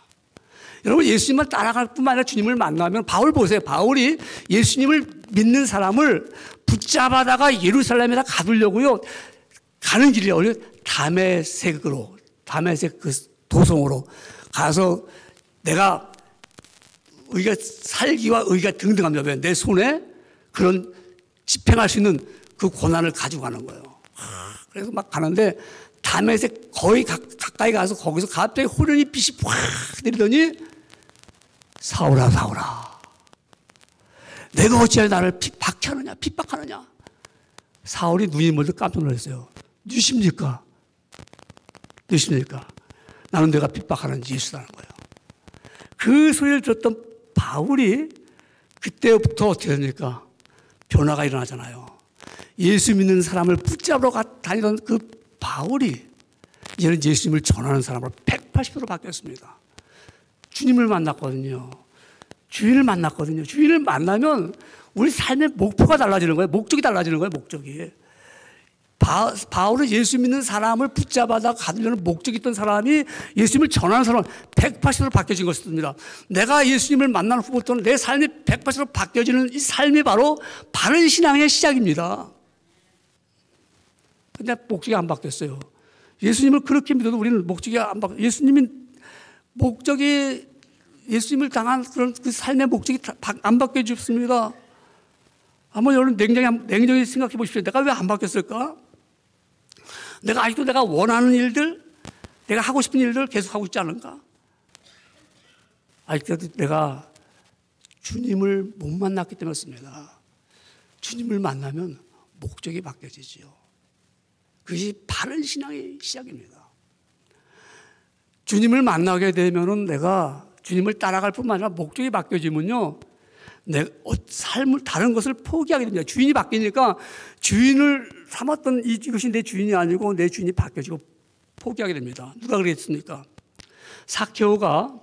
여러분, 예수님을 따라갈 뿐만 아니라 주님을 만나면 바울 보세요. 바울이 예수님을 믿는 사람을 붙잡아다가 예루살렘에다 가두려고요. 가는 길이에요. 다메섹 그 도성으로 가서 내가 의가 살기와 의가 등등합니다. 내 손에 그런 집행할 수 있는 그 권한을 가지고 가는 거예요. 그래서 막 가는데 다메섹 거의 가까이 가서 거기서 갑자기 호련히 빛이 확 내리더니 사울아 사울아 내가 어찌하여 나를 핍박하느냐. 사울이 눈이 멀더 깜짝 놀랐어요. 누십니까? 나는 내가 핍박하는 예수라는 거예요. 그 소리를 들었던 바울이 그때부터 어떻게 됩니까? 변화가 일어나잖아요. 예수 믿는 사람을 붙잡으러 다니던 그 바울이 이제는 예수님을 전하는 사람으로 180도로 바뀌었습니다. 주님을 만났거든요. 주인을 만났거든요. 주인을 만나면 우리 삶의 목표가 달라지는 거예요. 목적이 달라지는 거예요. 목적이. 바울은 예수 믿는 사람을 붙잡아다 가두려는 목적이 있던 사람이 예수님을 전하는 사람 180도로 바뀌어진 것입니다. 내가 예수님을 만난 후부터는 내 삶이 180도로 바뀌어지는 이 삶이 바로 바른 신앙의 시작입니다. 근데 목적이 안 바뀌었어요. 예수님을 그렇게 믿어도 우리는 목적이 안 바뀌었어요. 예수님을 당한 그런 그 삶의 목적이 안 바뀌어졌습니다. 한번 여러분 냉정히 생각해 보십시오. 내가 왜 안 바뀌었을까? 내가 아직도 내가 원하는 일들, 내가 하고 싶은 일들 계속 하고 있지 않은가? 아직도 내가 주님을 못 만났기 때문이었습니다. 주님을 만나면 목적이 바뀌어지지요. 그것이 바른 신앙의 시작입니다. 주님을 만나게 되면은 내가 주님을 따라갈 뿐만 아니라 목적이 바뀌어지면요, 내 삶을 다른 것을 포기하게 됩니다. 주인이 바뀌니까 주인을 삼았던 이것이 내 주인이 아니고 내 주인이 바뀌어지고 포기하게 됩니다. 누가 그랬습니까? 삭개오가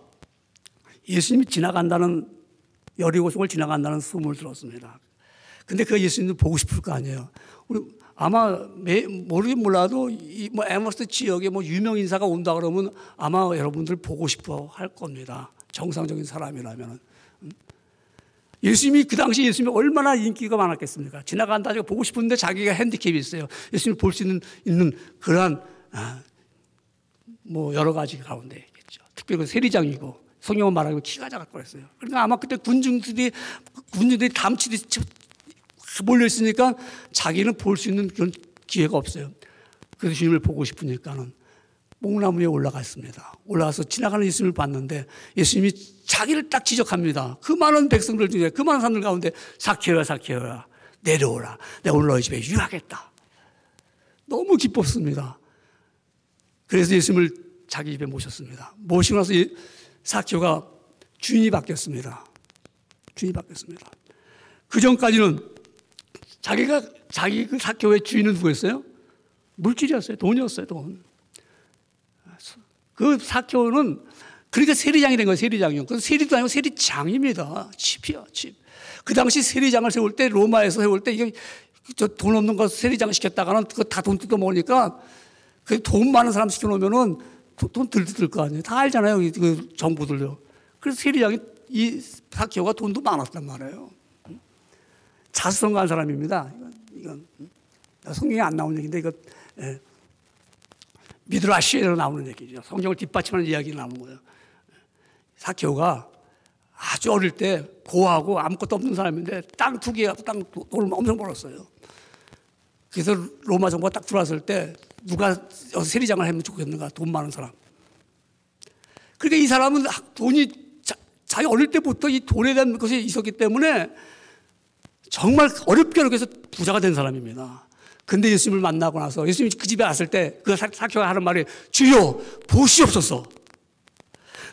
예수님이 지나간다는 여리고성을 지나간다는 소문을 들었습니다. 근데 그 예수님도 보고 싶을 거 아니에요. 우리 아마 모르긴 몰라도 뭐 에머스 지역에 뭐 유명 인사가 온다 그러면 아마 여러분들 보고 싶어 할 겁니다. 정상적인 사람이라면은. 예수님이 그 당시 예수님이 얼마나 인기가 많았겠습니까? 지나간다 하고 보고 싶은데 자기가 핸디캡이 있어요. 예수님을 볼 수 있는 그러한 뭐 여러 가지 가운데 있겠죠. 특별히 그 세리장이고 성경은 말하기로 키가 작았다고 했어요. 그러니까 아마 그때 군중들이 담치듯이 몰려 있으니까 자기는 볼 수 있는 그런 기회가 없어요. 그래서 주님을 보고 싶으니까는 뽕나무 위에 올라갔습니다. 올라가서 지나가는 예수님을 봤는데 예수님이 자기를 딱 지적합니다. 그 많은 백성들 중에, 그 많은 사람들 가운데 삭개오야 내려오라. 내가 오늘 너희 집에 유하겠다. 너무 기뻤습니다. 그래서 예수님을 자기 집에 모셨습니다. 모시고 나서 삭개오가 주인이 바뀌었습니다. 그 전까지는 자기 그 삭개오의 주인은 누구였어요? 물질이었어요. 돈이었어요. 돈. 그 삭개오는 그러니까 세리장이 된 거예요. 세리장이요. 그 세리도 아니고 세리장입니다. 칩이야, 칩. 그 당시 세리장을 세울 때, 로마에서 세울 때 이게 돈 없는 거 세리장 시켰다가는 그거 다 돈 뜯어 먹으니까 그 돈 많은 사람 시켜놓으면은 돈 들 거 아니에요. 다 알잖아요. 그 정부들요. 그래서 세리장이 이 삭개오가 돈도 많았단 말이에요. 자수성가한 사람입니다. 이건 성경에 안 나오는 얘기인데 이거 미드라시에로 나오는 얘기죠. 성경을 뒷받침하는 이야기가 나오는 거예요. 삭개오가 아주 어릴 때 고아하고 아무것도 없는 사람인데 땅 2개, 돈을 엄청 벌었어요. 그래서 로마 정부가 딱 들어왔을 때 누가 여기서 세리장을 하면 좋겠는가? 돈 많은 사람. 그러니까 이 사람은 돈이 자기 어릴 때부터 이 돈에 대한 것이 있었기 때문에 정말 어렵게 해서 부자가 된 사람입니다. 근데 예수님을 만나고 나서 예수님이 그 집에 왔을 때 그 삭개오가 하는 말이 주여 보시옵소서.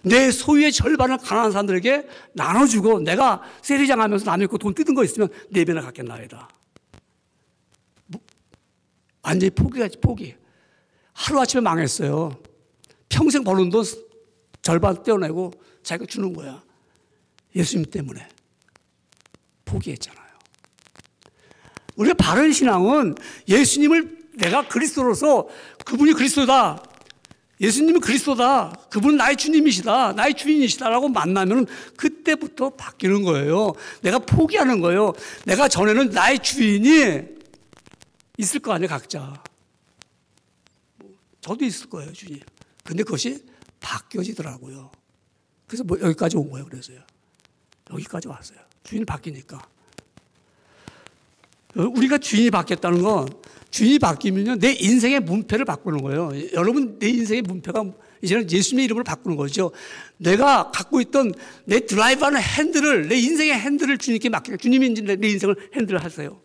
내 소유의 절반을 가난한 사람들에게 나눠주고 내가 세리장 하면서 남의 거 돈 뜯은 거 있으면 네 배나 갚겠나이다. 완전히 포기. 하루아침에 망했어요. 평생 버는 돈 절반 떼어내고 자기가 주는 거야. 예수님 때문에 포기했잖아요. 우리가 바른 신앙은 예수님을 내가 그리스도로서 그분이 그리스도다. 예수님은 그리스도다. 그분은 나의 주님이시다. 나의 주인이시다라고 만나면 그때부터 바뀌는 거예요. 내가 포기하는 거예요. 내가 전에는 나의 주인이 있을 거 아니에요. 각자. 저도 있을 거예요. 주인. 근데 그것이 바뀌어지더라고요. 그래서 뭐 여기까지 온 거예요. 그래서요. 여기까지 왔어요. 주인이 바뀌니까. 우리가 주인이 바뀌었다는 건 주인이 바뀌면요 내 인생의 문패를 바꾸는 거예요. 여러분 내 인생의 문패가 이제는 예수님의 이름으로 바꾸는 거죠. 내가 갖고 있던 내 드라이브하는 핸들을 내 인생의 핸들을 주님께 맡기는 주님이 이제 내 인생을 핸들을 하세요.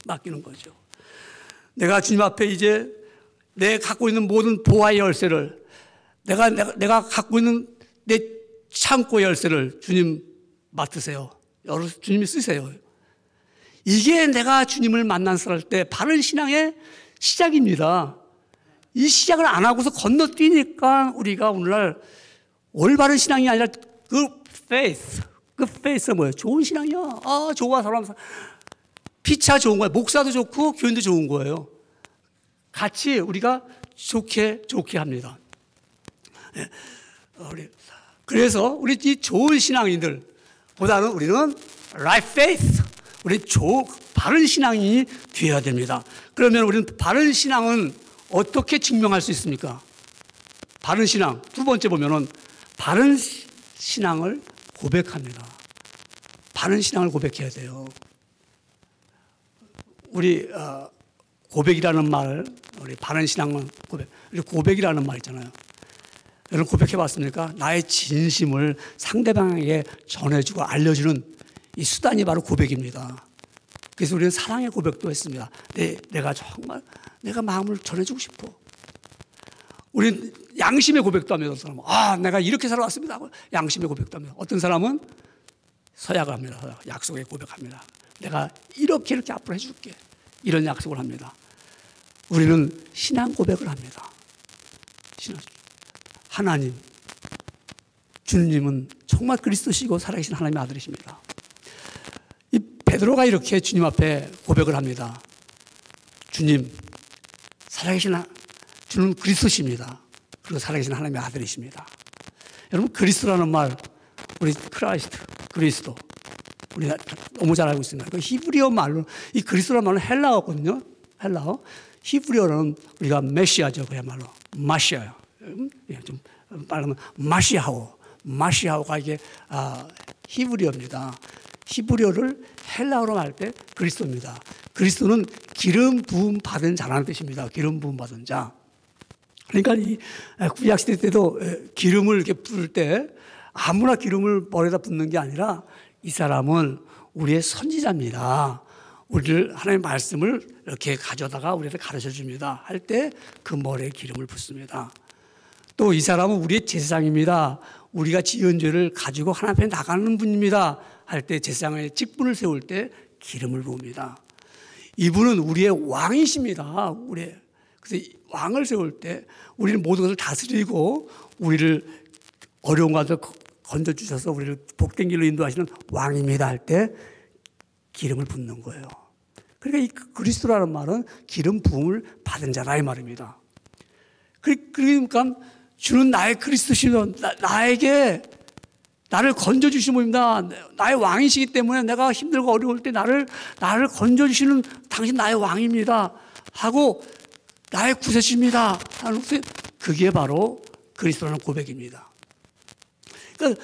맡기는 거죠. 내가 주님 앞에 이제 내 갖고 있는 모든 보화의 열쇠를 내가 갖고 있는 내 창고 열쇠를 주님 맡으세요. 주님이 쓰세요. 이게 내가 주님을 만났을 때 바른 신앙의 시작입니다. 이 시작을 안 하고서 건너뛰니까 우리가 오늘날 올바른 신앙이 아니라 good faith. good faith가 뭐예요? 좋은 신앙이야. 아, 좋아. 사람 피차 좋은 거야. 목사도 좋고 교인도 좋은 거예요. 같이 우리가 좋게 합니다. 네. 그래서 우리 이 좋은 신앙인들보다는 우리는 right faith, 우리 바른 신앙이 되어야 됩니다. 그러면 우리는 바른 신앙은 어떻게 증명할 수 있습니까? 바른 신앙 두 번째 보면은 바른 신앙을 고백합니다. 바른 신앙을 고백해야 돼요. 우리 고백이라는 말, 우리 바른 신앙은 우리 고백이라는 말 있잖아요. 여러분 고백해 봤습니까? 나의 진심을 상대방에게 전해주고 알려주는 이 수단이 바로 고백입니다. 그래서 우리는 사랑의 고백도 했습니다. 내가 정말 내가 마음을 전해주고 싶어. 우리는 양심의 고백도 하며 어떤 사람은 내가 이렇게 살아왔습니다 하고 양심의 고백도 하며 어떤 사람은 서약을 합니다. 서약. 약속의 고백합니다. 내가 이렇게 앞으로 해줄게. 이런 약속을 합니다. 우리는 신앙 고백을 합니다. 하나님, 주님은 정말 그리스도시고 살아계신 하나님의 아들이십니다. 이 베드로가 이렇게 주님 앞에 고백을 합니다. 주님, 살아계신 주는 그리스도십니다. 그리고 살아계신 하나님의 아들이십니다. 여러분 그리스도라는 말, 우리 그리스도, 우리가 너무 잘 알고 있습니다. 그 히브리어 말로 이 그리스도라는 말은 헬라어거든요. 헬라어. 히브리어는 우리가 메시아죠. 그야말로 마시아요. 좀 말하면 마시아오가 이게 히브리어입니다. 히브리어를 헬라어로 할 때 그리스도입니다. 그리스도는 기름 부음 받은 자라는 뜻입니다. 기름 부음 받은 자. 그러니까 이 구약 시대 때도 기름을 이렇게 부을 때 아무나 기름을 머리에다 붓는 게 아니라 이 사람은 우리의 선지자입니다. 우리를 하나님의 말씀을 이렇게 가져다가 우리한테 가르쳐 줍니다. 할 때 그 머리에 기름을 붓습니다. 또 이 사람은 우리의 제사장입니다. 우리가 지은 죄를 가지고 하나님 앞에 나가는 분입니다. 할 때 제사장의 직분을 세울 때 기름을 부읍니다. 이분은 우리의 왕이십니다. 그래서 왕을 세울 때 우리는 모든 것을 다스리고 우리를 어려운 가운데 건져주셔서 우리를 복된 길로 인도하시는 왕입니다. 할 때 기름을 붓는 거예요. 그러니까 이 그리스도라는 말은 기름 부음을 받은 자라 이 말입니다. 그러니까 주는 나의 그리스도시면 나를 건져주시는 분입니다. 나의 왕이시기 때문에 내가 힘들고 어려울 때 나를 건져주시는 당신 나의 왕입니다. 하고 나의 구세주입니다. 하는 것이 그게 바로 그리스도라는 고백입니다. 그러니까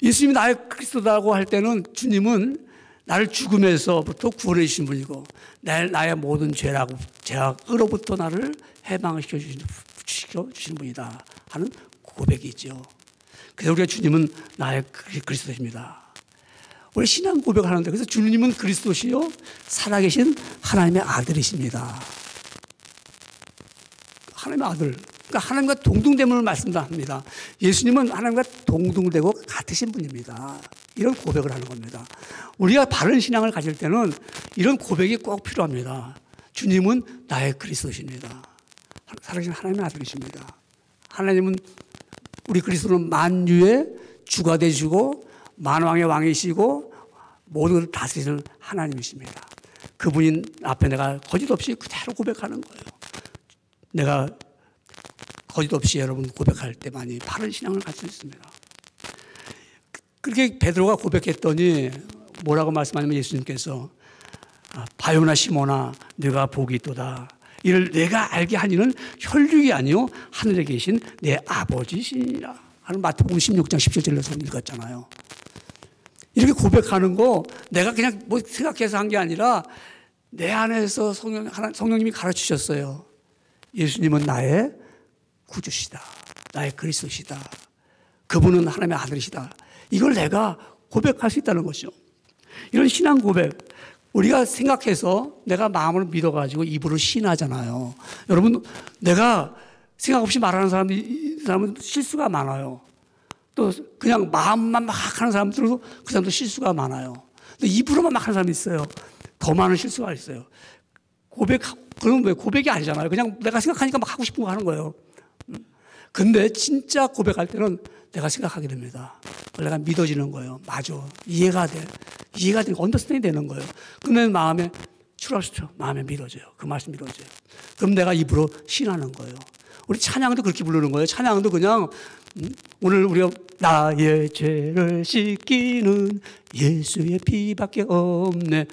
예수님이 나의 그리스도라고 할 때는 주님은 나를 죽음에서부터 구원해 주신 분이고 나의 모든 죄악으로부터 나를 해방시켜 주시는 분이다 하는 고백이죠. 그래서 우리가 주님은 나의 그리스도십니다. 우리 신앙 고백을 하는데 그래서 주님은 그리스도시요 살아계신 하나님의 아들이십니다. 하나님의 아들. 그러니까 하나님과 동등됨을 말씀합니다. 예수님은 하나님과 동등되고 같으신 분입니다. 이런 고백을 하는 겁니다. 우리가 바른 신앙을 가질 때는 이런 고백이 꼭 필요합니다. 주님은 나의 그리스도십니다. 살아계신 하나님의 아들이십니다. 하나님은 우리 그리스도는 만유의 주가 되시고 만왕의 왕이시고 모든 것을 다스리는 하나님이십니다. 그분인 앞에 내가 거짓 없이 그대로 고백하는 거예요. 내가 거짓 없이 여러분 고백할 때만이 바른 신앙을 가질 수 있습니다. 그렇게 베드로가 고백했더니 뭐라고 말씀하냐면 예수님께서 바요나 시몬아 네가 복이 있도다. 이를 내가 알게 하니는 혈육이 아니요 하늘에 계신 내 아버지시니라 하는 마태복음 16장 17절에서 읽었잖아요. 이렇게 고백하는 거 내가 그냥 뭐 생각해서 한 게 아니라 내 안에서 성령님이 가르치셨어요. 예수님은 나의 구주시다. 나의 그리스도시다. 그분은 하나님의 아들이시다. 이걸 내가 고백할 수 있다는 것이죠. 이런 신앙 고백 우리가 생각해서 내가 마음을 믿어가지고 입으로 시인하잖아요. 여러분 내가 생각 없이 말하는 사람은 실수가 많아요. 또 그냥 마음만 막 하는 사람들도 그 사람도 실수가 많아요. 근데 입으로만 막 하는 사람이 있어요. 더 많은 실수가 있어요. 그건 왜 고백이 아니잖아요. 그냥 내가 생각하니까 막 하고 싶은 거 하는 거예요. 근데 진짜 고백할 때는 내가 생각하게 됩니다. 내가 믿어지는 거예요. 맞아. 이해가 돼. 이해가 되고 언더스탠딩 되는 거예요. 근데 마음에 추러스죠. 마음에 믿어져요. 그 말씀 믿어져요. 그럼 내가 입으로 신하는 거예요. 우리 찬양도 그렇게 부르는 거예요. 찬양도 그냥 오늘 우리가 나의 죄를 씻기는 예수의 피밖에 없네.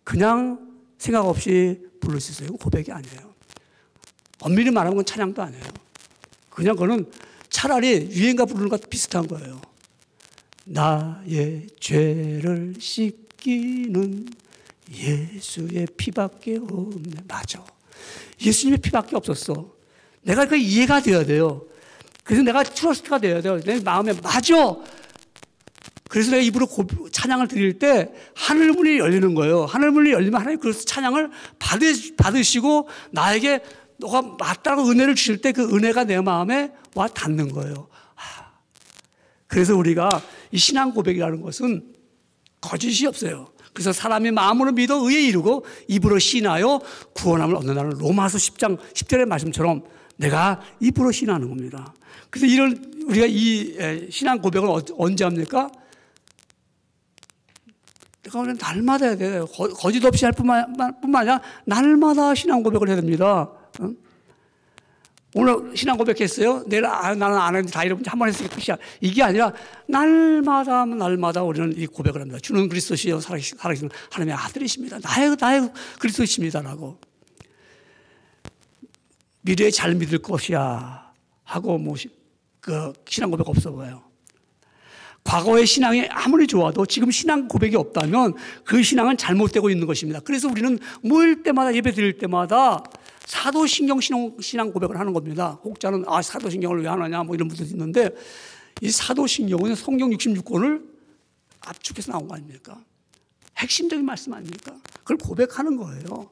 그냥 생각 없이 부를 수 있어요. 고백이 아니에요. 엄밀히 말하면 그건 찬양도 아니에요. 그냥 그거는 차라리 유행가 부르는 것과 비슷한 거예요. 나의 죄를 씻기는 예수의 피밖에 없네. 맞아. 예수님의 피밖에 없었어. 내가 그 이해가 돼야 돼요. 그래서 내가 트러스트가 돼야 돼요. 내 마음에 맞아. 그래서 내가 입으로 찬양을 드릴 때 하늘문이 열리는 거예요. 하늘문이 열리면 하나님 그래서 찬양을 받으시고 나에게 너가 맞다고 은혜를 주실 때 그 은혜가 내 마음에 와 닿는 거예요. 그래서 우리가 이 신앙 고백이라는 것은 거짓이 없어요. 그래서 사람이 마음으로 믿어 의에 이르고 입으로 신하여 구원함을 얻는다는 로마서 10장 10절의 말씀처럼 내가 입으로 신하는 겁니다. 그래서 우리가 이 신앙 고백을 언제 합니까? 내가 오늘 날마다 해야 돼요. 거짓 없이 할 뿐만 아니라 날마다 신앙 고백을 해야 됩니다. 응? 오늘 신앙 고백했어요. 내일 나는 안 했는데 다 잃어버린 한 번 했으니까 끝이야. 이게 아니라 날마다 우리는 이 고백을 합니다. 주는 그리스도시요 살아계신 하나님의 아들이십니다. 나의 그리스도십니다라고. 미래에 잘 믿을 것이야 하고 그 신앙 고백 없어 보여요. 과거의 신앙이 아무리 좋아도 지금 신앙 고백이 없다면 그 신앙은 잘못되고 있는 것입니다. 그래서 우리는 모일 때마다 예배 드릴 때마다 사도신경 신앙 고백을 하는 겁니다. 혹자는 사도신경을 왜 하느냐 이런 분들도 있는데 이 사도신경은 성경 66권을 압축해서 나온 거 아닙니까? 핵심적인 말씀 아닙니까? 그걸 고백하는 거예요.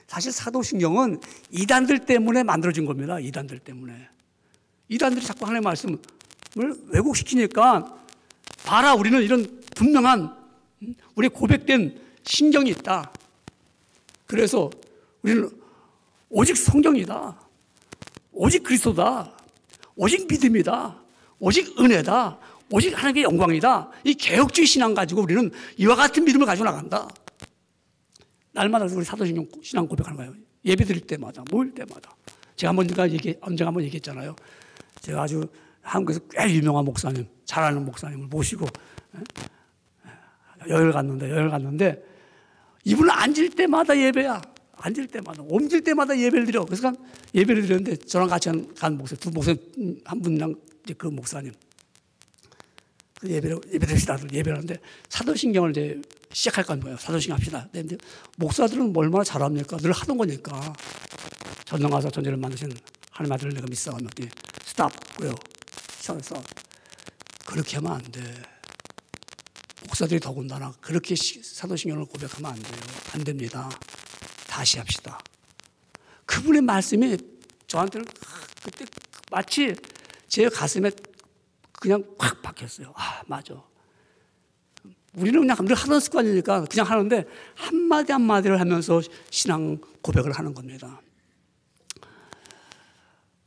사실 사도신경은 이단들 때문에 만들어진 겁니다. 이단들 때문에. 이단들이 자꾸 하나님의 말씀을 왜곡시키니까 봐라 우리는 이런 분명한 우리 고백된 신경이 있다. 그래서 우리는 오직 성경이다. 오직 그리스도다. 오직 믿음이다. 오직 은혜다. 오직 하나님의 영광이다. 이 개혁주의 신앙 가지고 우리는 이와 같은 믿음을 가지고 나간다. 날마다 우리 사도신경 신앙 고백하는 거예요. 예배 드릴 때마다, 모일 때마다. 제가 언젠가 한번 얘기했잖아요. 제가 아주 한국에서 꽤 유명한 목사님, 잘 아는 목사님을 모시고 여행을 갔는데 이분은 앉을 때마다 예배야. 앉을 때마다, 옮길 때마다 예배를 드려. 그래서 예배를 드렸는데 저랑 같이 간 목사님, 두 목사님, 한 분이랑 이제 그 목사님. 그 예배를 하는데 사도신경을 이제 시작할 거예요. 사도신경 합시다. 근데 목사들은 얼마나 잘합니까? 늘 하던 거니까. 전능하사 전지를 만드신 하나님 아들을 내가 믿사오며 스탑 그래요. 서서 그렇게 하면 안 돼. 목사들이 더군다나 그렇게 사도신경을 고백하면 안 돼요. 안 됩니다. 다시 합시다. 그분의 말씀이 저한테는 그때 마치 제 가슴에 그냥 확 박혔어요. 맞아. 우리는 그냥 늘 하던 습관이니까 그냥 하는데 한마디 한마디를 하면서 신앙 고백을 하는 겁니다.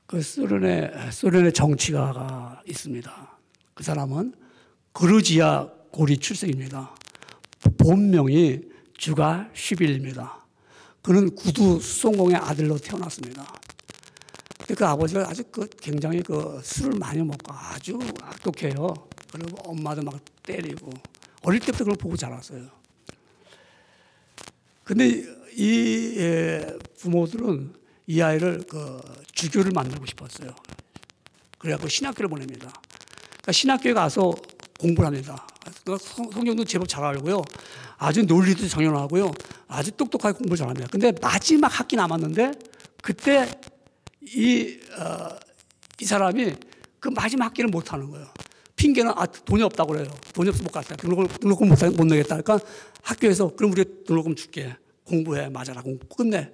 그 소련의 정치가가 있습니다. 그 사람은 그루지아 고리 출생입니다. 본명이 주가 슈빌입니다. 그는 구두 수송공의 아들로 태어났습니다. 그 아버지가 아주 굉장히 술을 많이 먹고 아주 악독해요. 그리고 엄마도 막 때리고 어릴 때부터 그걸 보고 자랐어요. 근데 이 부모들은 이 아이를 주교를 만들고 싶었어요. 그래갖고 신학교를 보냅니다. 그러니까 신학교에 가서 공부를 합니다. 성경도 제법 잘 알고요. 아주 논리도 정연하고요. 아주 똑똑하게 공부를 잘합니다. 근데 마지막 학기 남았는데 그때 이 사람이 그 마지막 학기를 못 하는 거예요. 핑계는 돈이 없다고 그래요. 돈이 없어서 못 갔다. 등록금 못 내겠다. 그러니까 학교에서 그럼 우리 등록금 줄게. 공부해. 맞아라. 공부 끝내.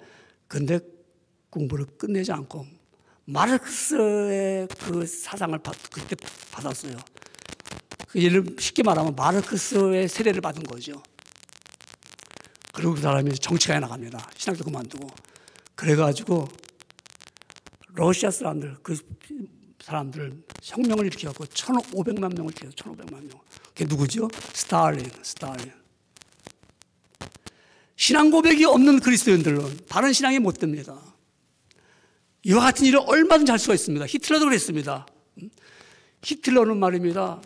근데 공부를 끝내지 않고 마르크스의 그 사상을 그때 받았어요. 예를 쉽게 말하면 마르크스의 세례를 받은 거죠. 그리고 그 사람이 정치가에 나갑니다. 신학도 그만두고. 그래가지고 러시아 사람들, 그 사람들 혁명을 일으켜갖고 1,500만 명을 일으켜서 1,500만 명. 그게 누구죠? 스탈린. 신앙 고백이 없는 그리스도인들은 바른 신앙이 못 됩니다. 이와 같은 일을 얼마든지 할 수가 있습니다. 히틀러도 그랬습니다. 히틀러는 말입니다.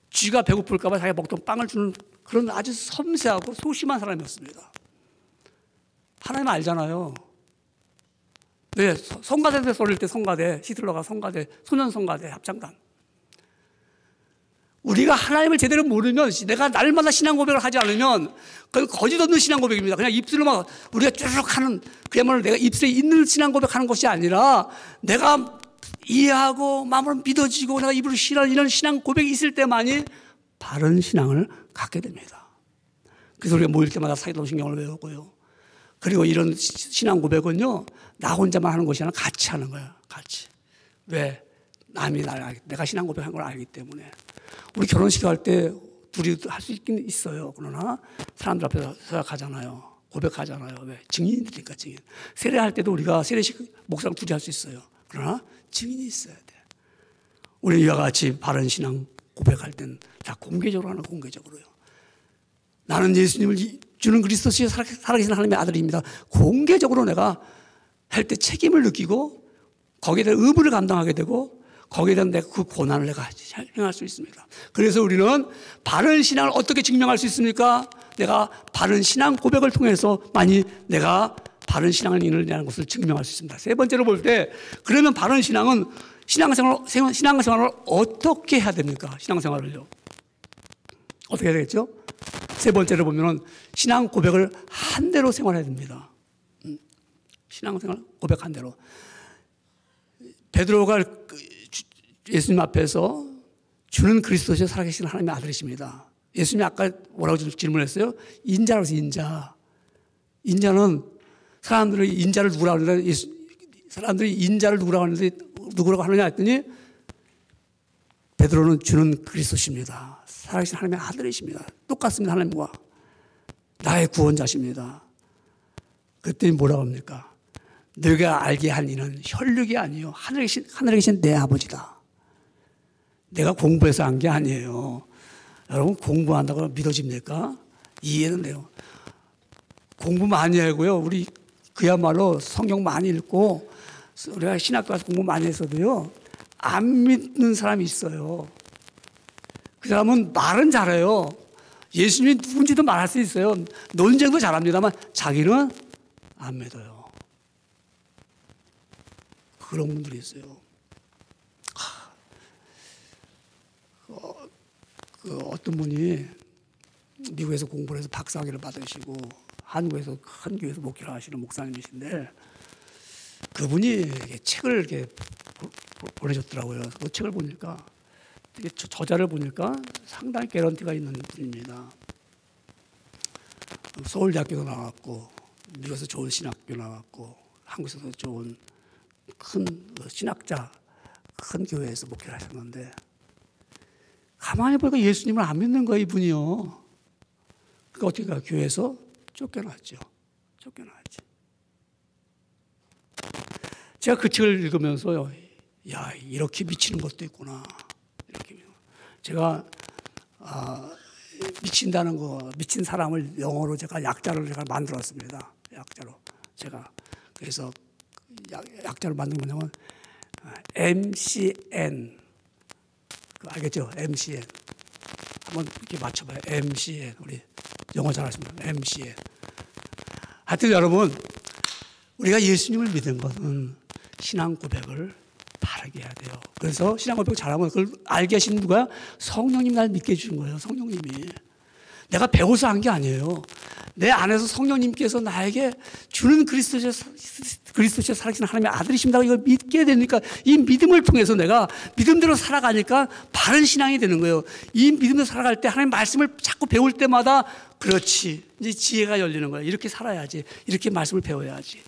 쥐가 배고플까 봐 자기가 먹던 빵을 주는 그런 아주 섬세하고 소심한 사람이었습니다. 하나님 알잖아요. 네, 성가대 소리일 때 성가대, 히틀러가 성가대, 소년 성가대 합창단. 우리가 하나님을 제대로 모르면, 내가 날마다 신앙 고백을 하지 않으면 그건 거짓 없는 신앙 고백입니다. 그냥 입술로만 우리가 쭈르륵 하는, 그야말로 내가 입술에 있는 신앙 고백하는 것이 아니라 내가 이해하고 마음으로 믿어지고 내가 입으로 신앙하는 이런 신앙 고백이 있을 때만이 바른 신앙을 갖게 됩니다. 그래서 우리가 모일 때마다 사도신경을 외우고요. 그리고 이런 신앙 고백은요, 나 혼자만 하는 것이 아니라 같이 하는 거예요. 같이. 왜? 남이 내가 신앙 고백한 걸 알기 때문에. 우리 결혼식 할 때 둘이 할 수 있긴 있어요. 그러나 사람들 앞에서 서약하잖아요. 고백하잖아요. 왜? 증인이니까 증인. 세례할 때도 우리가 세례식 목사랑 둘이 할 수 있어요. 그러나 증인이 있어야 돼. 우리 이와 같이 바른 신앙 고백할 땐 다 공개적으로 하는 공개적으로요. 나는 예수님을 주는 그리스도시에 살아계신 하나님의 아들입니다. 공개적으로 내가 할 때 책임을 느끼고 거기에 대한 의무를 감당하게 되고 거기에 대한 내가 그 고난을 내가 행할 수 있습니다. 그래서 우리는 바른 신앙을 어떻게 증명할 수 있습니까? 내가 바른 신앙 고백을 통해서만이 내가 바른 신앙을 이루는 것을 증명할 수 있습니다. 세 번째로 볼 때, 그러면 바른 신앙은 신앙생활을 어떻게 해야 됩니까? 신앙생활을요. 어떻게 해야 되겠죠? 세 번째로 보면은 신앙 고백을 한 대로 생활해야 됩니다. 신앙생활 고백 한 대로. 베드로가 예수님 앞에서 주는 그리스도시에 살아계신 하나님의 아들이십니다. 예수님이 아까 뭐라고 질문했어요? 인자라고 해서 인자. 인자는 사람들이 인자를 누구라고 하는데 사람들이 인자를 누구라고 하느냐 했더니 베드로는 주는 그리스도십니다. 살아계신 하나님의 아들이십니다. 똑같습니다. 하나님과 나의 구원자십니다. 그랬더니 뭐라고 합니까? 너희가 알게 한 이는 혈육이 아니요 하늘에 계신 내 아버지다. 내가 공부해서 한 게 아니에요. 여러분 공부한다고 믿어집니까? 이해는 돼요. 공부 많이 하고요. 우리 그야말로 성경 많이 읽고 우리가 신학교 가서 공부 많이 했어도요. 안 믿는 사람이 있어요. 그 사람은 말은 잘해요. 예수님이 누군지도 말할 수 있어요. 논쟁도 잘합니다만 자기는 안 믿어요. 그런 분들이 있어요. 어떤 분이 미국에서 공부를 해서 박사학위를 받으시고 한국에서 큰 교회에서 목회를 하시는 목사님이신데 그분이 책을 이렇게 보내줬더라고요. 그 책을 보니까 저자를 보니까 상당히 개런티가 있는 분입니다. 서울대학교도 나왔고 미국에서 좋은 신학교 나왔고 한국에서도 좋은 큰 신학자 큰 교회에서 목회를 하셨는데 가만히 보니까 예수님을 안 믿는 거예요, 이분이요. 그러니까 어떻게 가 교회에서 쫓겨났죠. 쫓겨났지. 제가 그 책을 읽으면서요, 야 이렇게 미치는 것도 있구나. 이렇게 제가 미친다는 거, 미친 사람을 영어로 제가 약자를 제가 만들었습니다. 약자로 제가 그래서 약자로 만든 건 뭐냐면 MCN. 알겠죠? MCN. 한번 이렇게 맞춰봐요. MCN. 우리 영어 잘하시면 MCN. 하여튼 여러분, 우리가 예수님을 믿은 것은 신앙 고백을 바르게 해야 돼요. 그래서 신앙 고백을 잘하면 그걸 알게 하시는 누가? 성령님 날 믿게 해주신 거예요. 성령님이. 내가 배워서 한 게 아니에요. 내 안에서 성령님께서 나에게 주는 그리스도시에 살아계신 하나님의 아들이십니다. 이걸 믿게 되니까 이 믿음을 통해서 내가 믿음대로 살아가니까 바른 신앙이 되는 거예요. 이 믿음대로 살아갈 때 하나님 말씀을 자꾸 배울 때마다 그렇지. 이제 지혜가 열리는 거예요. 이렇게 살아야지. 이렇게 말씀을 배워야지.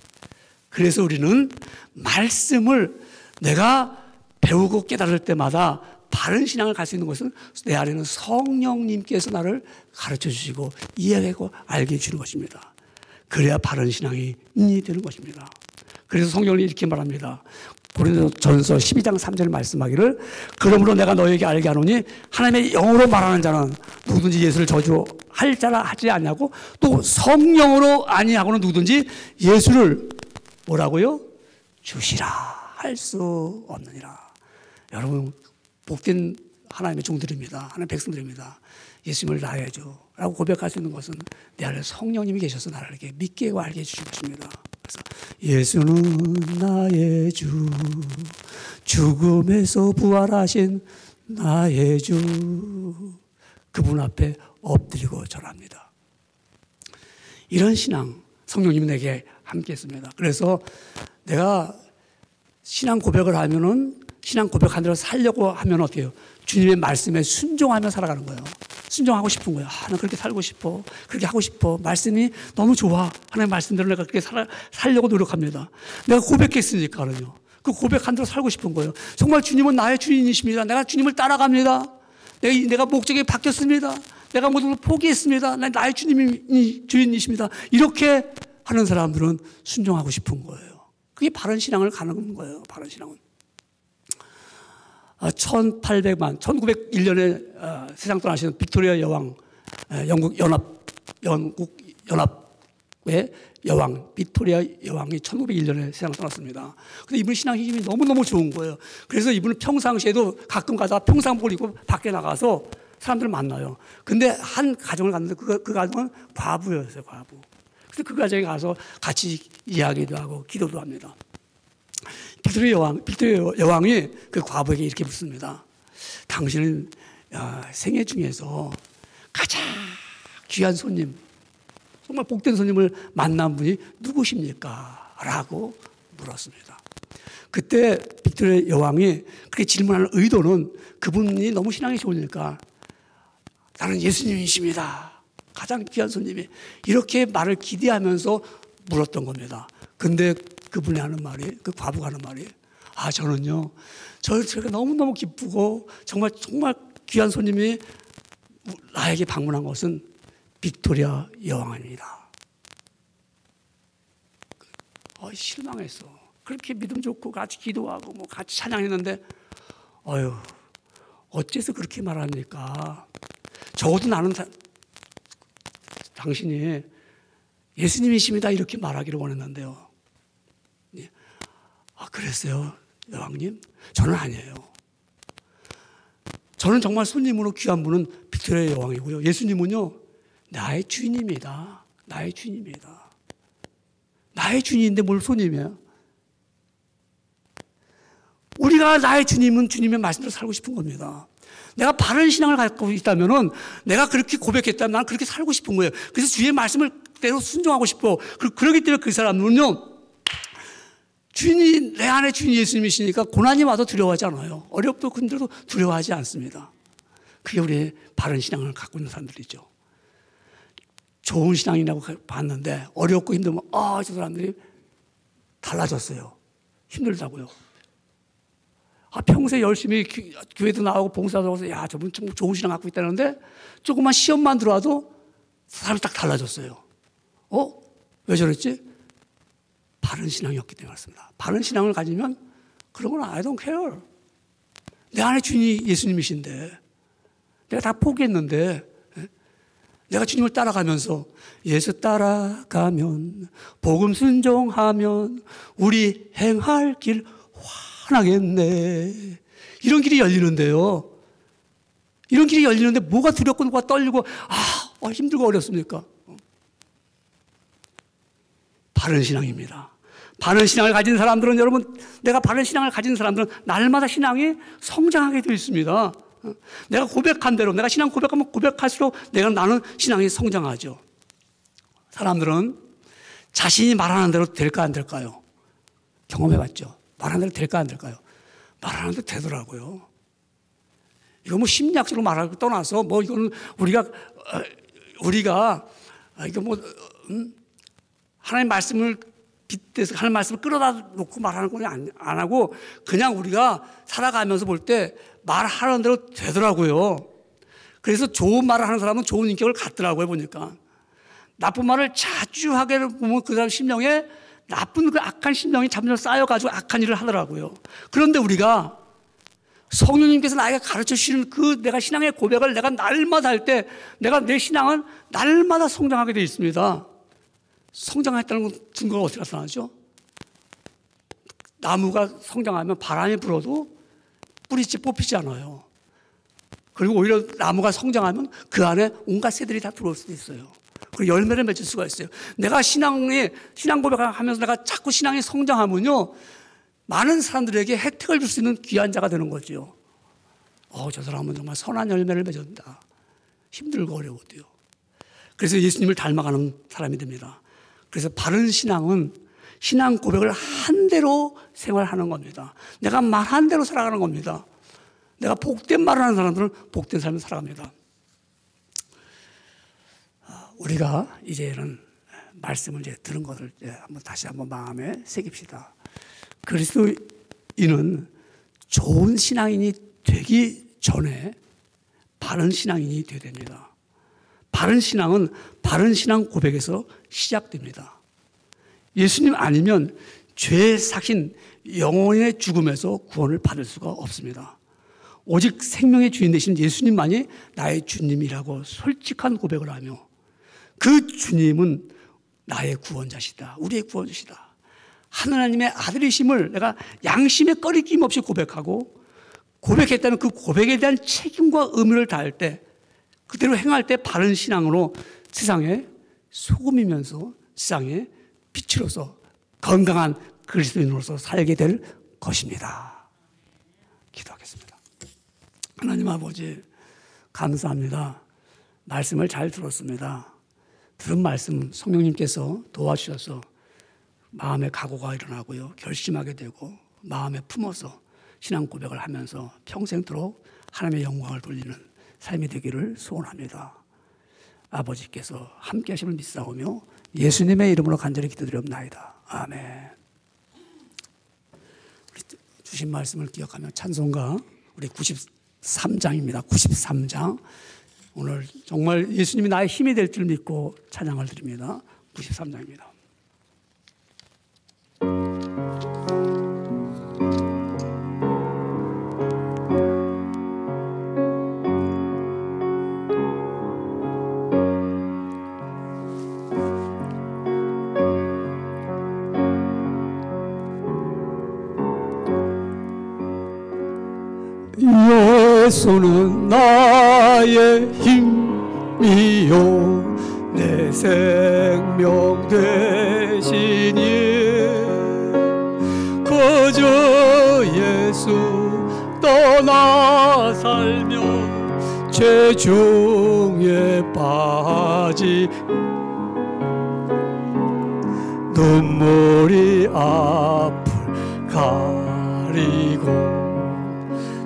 그래서 우리는 말씀을 내가 배우고 깨달을 때마다 바른 신앙을 갈 수 있는 것은 내 안에는 성령님께서 나를 가르쳐 주시고 이해하고 알게 해주는 것입니다. 그래야 바른 신앙이 되는 것입니다. 그래서 성경은 이렇게 말합니다. 고린도전서 12장 3절 말씀하기를 그러므로 내가 너에게 알게 하노니 하나님의 영으로 말하는 자는 누구든지 예수를 저주할 자라 하지 않냐고 또 성령으로 아니하고는 누구든지 예수를 뭐라고요? 주시라 할 수 없느니라. 여러분 복된 하나님의 종들입니다. 하나님의 백성들입니다. 예수님을 나의 주라고 고백할 수 있는 것은 내 안에 성령님이 계셔서 나를 이렇게 믿게 하고 알게 해주신 것입니다. 그래서 예수는 나의 주, 죽음에서 부활하신 나의 주, 그분 앞에 엎드리고 절합니다. 이런 신앙 성령님이 내게 함께 했습니다. 그래서 내가 신앙 고백을 하면은 신앙 고백한 대로 살려고 하면 어떻게 해요? 주님의 말씀에 순종하며 살아가는 거예요. 순종하고 싶은 거예요. 아, 나 그렇게 살고 싶어. 그렇게 하고 싶어. 말씀이 너무 좋아. 하나님의 말씀대로 내가 그렇게 살려고 노력합니다. 내가 고백했으니까는요. 그 고백한 대로 살고 싶은 거예요. 정말 주님은 나의 주인이십니다. 내가 주님을 따라갑니다. 내가 목적이 바뀌었습니다. 내가 모든 걸 포기했습니다. 나의 주님이 주인이십니다. 이렇게 하는 사람들은 순종하고 싶은 거예요. 그게 바른 신앙을 가는 거예요. 바른 신앙은. 1901년에 세상 떠나신 빅토리아 여왕, 영국 연합의 여왕, 빅토리아 여왕이 1901년에 세상을 떠났습니다. 근데 이분 신앙 힘이 너무너무 좋은 거예요. 그래서 이분은 평상시에도 가끔 가다 평상복을 입고 밖에 나가서 사람들을 만나요. 근데 한 가정을 갔는데 그 가정은 과부였어요, 과부. 그래서 그 가정에 가서 같이 이야기도 하고 기도도 합니다. 빅토리아 여왕이 그 과부에게 이렇게 묻습니다. 당신은 생애 중에서 가장 귀한 손님, 정말 복된 손님을 만난 분이 누구십니까? 라고 물었습니다. 그때 빅토리아 여왕이 그렇게 질문하는 의도는 그분이 너무 신앙이 좋으니까 나는 예수님이십니다. 가장 귀한 손님이 이렇게 말을 기대하면서 물었던 겁니다. 근데 그분이 하는 말이, 그 과부가 하는 말이, 아, 저는요, 제가 너무너무 기쁘고 정말 귀한 손님이 나에게 방문한 것은 빅토리아 여왕입니다. 실망했어. 그렇게 믿음 좋고 같이 기도하고 뭐 같이 찬양했는데, 어째서 그렇게 말합니까? 적어도 나는 당신이 예수님이십니다. 이렇게 말하기를 원했는데요. 아, 그랬어요, 여왕님? 저는 아니에요. 저는 정말 손님으로 귀한 분은 빅토리아 여왕이고요. 예수님은요, 나의 주인입니다. 나의 주인입니다. 나의 주인인데 뭘 손님이에요? 우리가 나의 주님은 주님의 말씀대로 살고 싶은 겁니다. 내가 바른 신앙을 갖고 있다면은 내가 그렇게 고백했다면 나는 그렇게 살고 싶은 거예요. 그래서 주의 말씀을 대로 순종하고 싶어. 그렇기 때문에 그 사람은요, 주인이, 내 안에 주인 예수님이시니까 고난이 와도 두려워하지 않아요. 어렵도 힘들어도 두려워하지 않습니다. 그게 우리의 바른 신앙을 갖고 있는 사람들이죠. 좋은 신앙이라고 봤는데 어렵고 힘들면 저 사람들이 달라졌어요. 힘들다고요. 평소에 열심히 교회도 나오고 봉사도 하고 야, 저분 참 좋은 신앙 갖고 있다는데 조금만 시험만 들어와도 사람이 딱 달라졌어요. 왜 저랬지? 바른 신앙이었기 때문에 그렇습니다. 바른 신앙을 가지면 그런 건 I don't care. 내 안에 주인이 예수님이신데 내가 다 포기했는데 내가 주님을 따라가면서 예수 따라가면 복음 순종하면 우리 행할 길 환하겠네. 이런 길이 열리는데요. 이런 길이 열리는데 뭐가 두렵고 뭐가 떨리고 힘들고 어렵습니까? 바른 신앙입니다. 바른 신앙을 가진 사람들은 여러분, 내가 바른 신앙을 가진 사람들은 날마다 신앙이 성장하게 되어 있습니다. 내가 고백한 대로, 내가 신앙 고백하면 고백할수록 나는 신앙이 성장하죠. 사람들은 자신이 말하는 대로 될까 안 될까요? 경험해봤죠. 말하는 대로 될까 안 될까요? 말하는 대로 되더라고요. 이거 뭐 심리학적으로 말하고 떠나서 뭐 이거는 우리가 이거 뭐 하나님 말씀을 빗대서 하나님 말씀을 끌어다 놓고 말하는 건 안 하고 그냥 우리가 살아가면서 볼 때 말하는 대로 되더라고요. 그래서 좋은 말을 하는 사람은 좋은 인격을 갖더라고요, 보니까. 나쁜 말을 자주 하게 보면 그 사람 심령에 나쁜 그 악한 심령이 점점 쌓여가지고 악한 일을 하더라고요. 그런데 우리가 성령님께서 나에게 가르쳐 주시는 그 내가 신앙의 고백을 내가 날마다 할 때 내가 내 신앙은 날마다 성장하게 되어 있습니다. 성장했다는 증거가 어떻게 나타나죠? 나무가 성장하면 바람이 불어도 뿌리째 뽑히지 않아요. 그리고 오히려 나무가 성장하면 그 안에 온갖 새들이 다 들어올 수도 있어요. 그리고 열매를 맺을 수가 있어요. 내가 신앙 고백을 하면서 내가 자꾸 신앙이 성장하면요, 많은 사람들에게 혜택을 줄 수 있는 귀한 자가 되는 거죠. 저 사람은 정말 선한 열매를 맺었다. 힘들고 어려워도요. 그래서 예수님을 닮아가는 사람이 됩니다. 그래서 바른 신앙은 신앙 고백을 한 대로 생활하는 겁니다. 내가 말한 대로 살아가는 겁니다. 내가 복된 말을 하는 사람들은 복된 삶을 살아갑니다. 우리가 이제는 말씀을 이제 들은 것을 다시 한번 마음에 새깁시다. 그리스도인은 좋은 신앙인이 되기 전에 바른 신앙인이 되어야 됩니다. 바른 신앙은 바른 신앙 고백에서 시작됩니다. 예수님 아니면 죄의 삭힌 영혼의 죽음에서 구원을 받을 수가 없습니다. 오직 생명의 주인 되신 예수님만이 나의 주님이라고 솔직한 고백을 하며 그 주님은 나의 구원자시다. 우리의 구원자시다. 하나님의 아들이심을 내가 양심에 꺼리낌 없이 고백하고 고백했다면 그 고백에 대한 책임과 의무를 다할 때 그대로 행할 때 바른 신앙으로 세상에 소금이면서 세상에 빛으로서 건강한 그리스도인으로서 살게 될 것입니다. 기도하겠습니다. 하나님 아버지 감사합니다. 말씀을 잘 들었습니다. 들은 말씀 성령님께서 도와주셔서 마음의 각오가 일어나고요. 결심하게 되고 마음에 품어서 신앙 고백을 하면서 평생토록 하나님의 영광을 돌리는 삶이 되기를 소원합니다. 아버지께서 함께 하심을 믿사오며 예수님의 이름으로 간절히 기도드리옵나이다. 아멘. 주신 말씀을 기억하며 찬송가 우리 93장입니다. 93장. 오늘 정말 예수님이 나의 힘이 될 줄 믿고 찬양을 드립니다. 93장입니다. 예수는 나의 힘이요 내 생명 되시니 그저 예수 떠나 살며 죄 중에 빠지 눈물이 앞을 가리고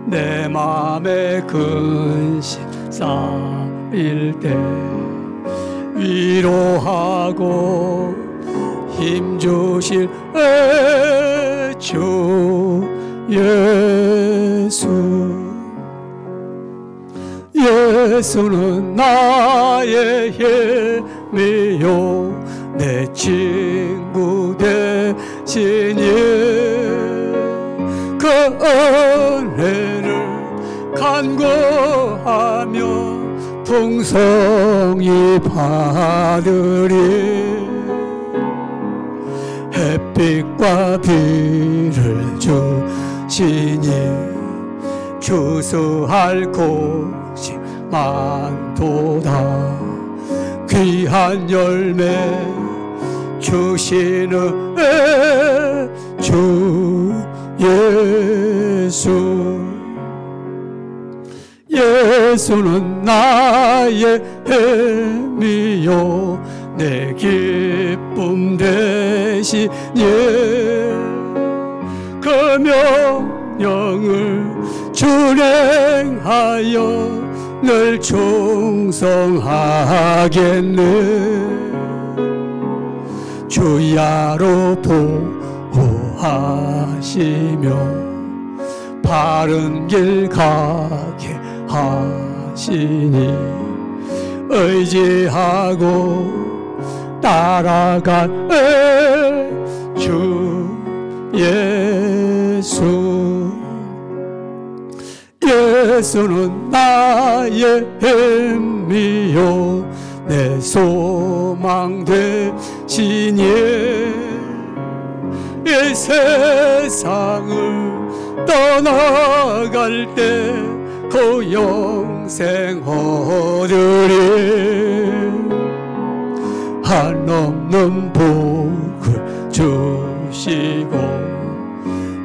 내 맘에 근심 쌓일 때 위로하고 힘주실 주 예수. 예수는 나의 힘이요 내 친구 되시니 그 은혜를 간구하며 풍성히 받으리. 햇빛과 비를 주시니 추수할 곳이 많도다. 귀한 열매 주시는 주 예수. 예수는 나의 힘이요 내 기쁨 되시니 그 명령을 준행하여 늘 충성하겠네. 주야로 보호하시며 바른 길 가게 하시니 의지하고 따라갈 주 예수. 예수는 나의 힘이요 내 소망 되시니 이 세상을 떠나갈 때 그 영생 얻으리 한없는 복을 주시고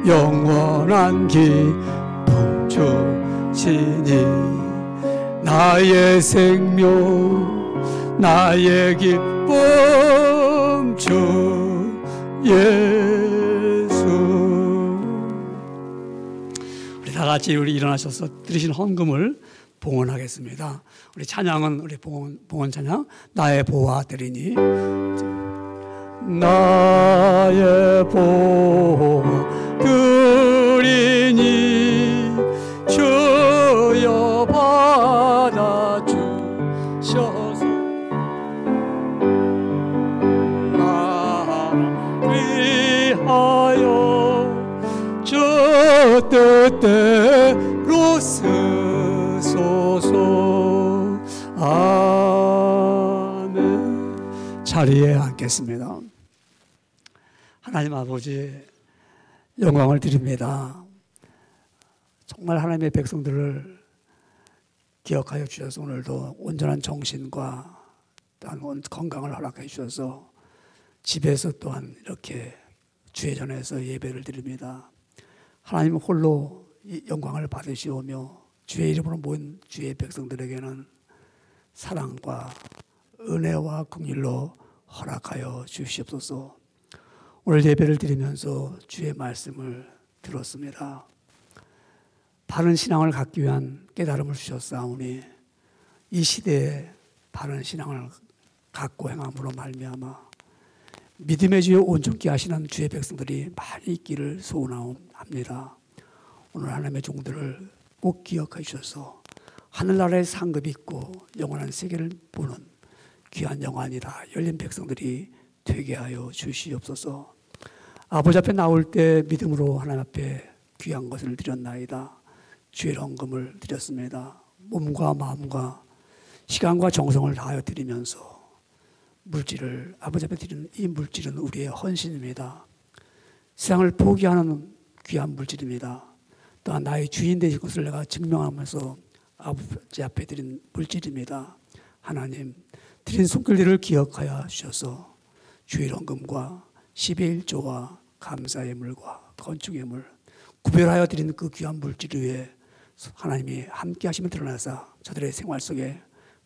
영원한 기쁨 주시니 나의 생명 나의 기쁨 주 예수. 우리 다 같이 우리 일어나셔서 드리신 헌금을 봉헌하겠습니다. 우리 찬양은 우리 봉헌 찬양 나의 보화 드리니 나의 보화 드리니 주여 받아주셔서 나를 위하여 주 뜻대로 쓰소서. 아멘. 자리에 앉겠습니다. 하나님 아버지 영광을 드립니다. 정말 하나님의 백성들을 기억하여 주셔서 오늘도 온전한 정신과 또한 건강을 허락해 주셔서 집에서 또한 이렇게 주의 전에서 예배를 드립니다. 하나님 홀로 이 영광을 받으시오며 주의 이름으로 모인 주의 백성들에게는 사랑과 은혜와 긍휼로 허락하여 주시옵소서. 오늘 예배를 드리면서 주의 말씀을 들었습니다. 바른 신앙을 갖기 위한 깨달음을 주셨사오니 이 시대에 바른 신앙을 갖고 행함으로 말미암아 믿음의 주에 온전케 하시는 주의 백성들이 많이 있기를 소원합니다. 오늘 하나님의 종들을 꼭 기억해 주셔서 하늘나라의 상급이 있고 영원한 세계를 보는 귀한 영안이라 열린 백성들이 되게 하여 주시옵소서. 아버지 앞에 나올 때 믿음으로 하나님 앞에 귀한 것을 드렸나이다. 주의 헌금을 드렸습니다. 몸과 마음과 시간과 정성을 다하여 드리면서 물질을 아버지 앞에 드리는 이 물질은 우리의 헌신입니다. 세상을 포기하는 귀한 물질입니다. 또한 나의 주인 되실 것을 내가 증명하면서 아버지 앞에 드린 물질입니다. 하나님 드린 손길들을 기억하여 주셔서 주의 헌금과 11조와 감사의 물과 건축의 물 구별하여 드린 그 귀한 물질 위에 하나님이 함께 하심을 드러나사 저들의 생활 속에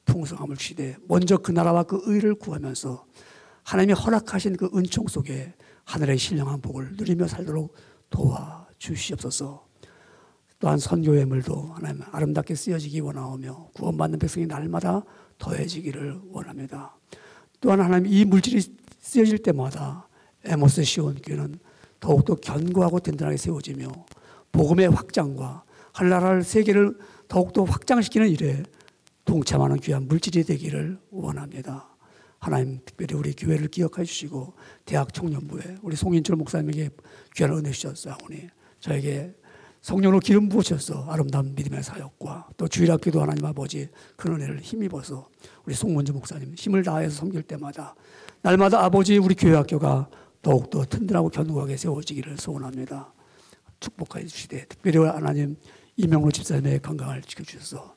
풍성함을 주시되 먼저 그 나라와 그 의를 구하면서 하나님이 허락하신 그 은총 속에 하늘의 신령한 복을 누리며 살도록 도와주시옵소서. 또한 선교의 물도 하나님 아름답게 쓰여지기 원하오며 구원받는 백성이 날마다 더해지기를 원합니다. 또한 하나님 이 물질이 쓰여질 때마다 에모스 시온교회는 더욱더 견고하고 든든하게 세워지며 복음의 확장과 하늘나라를 세계를 더욱더 확장시키는 일에 동참하는 귀한 물질이 되기를 원합니다. 하나님 특별히 우리 교회를 기억해 주시고 대학 청년부에 우리 송인철 목사님에게 귀한 은혜 주셨사오니 저에게 성령으로 기름 부으셔서 아름다운 믿음의 사역과 또 주일학교도 하나님 아버지 그 은혜를 힘입어서 우리 송문주 목사님 힘을 다해서 섬길 때마다 날마다 아버지 우리 교회학교가 더욱더 튼튼하고 견고하게 세워지기를 소원합니다. 축복해 주시되 특별히 하나님 이명로 집사님의 건강을 지켜주셔서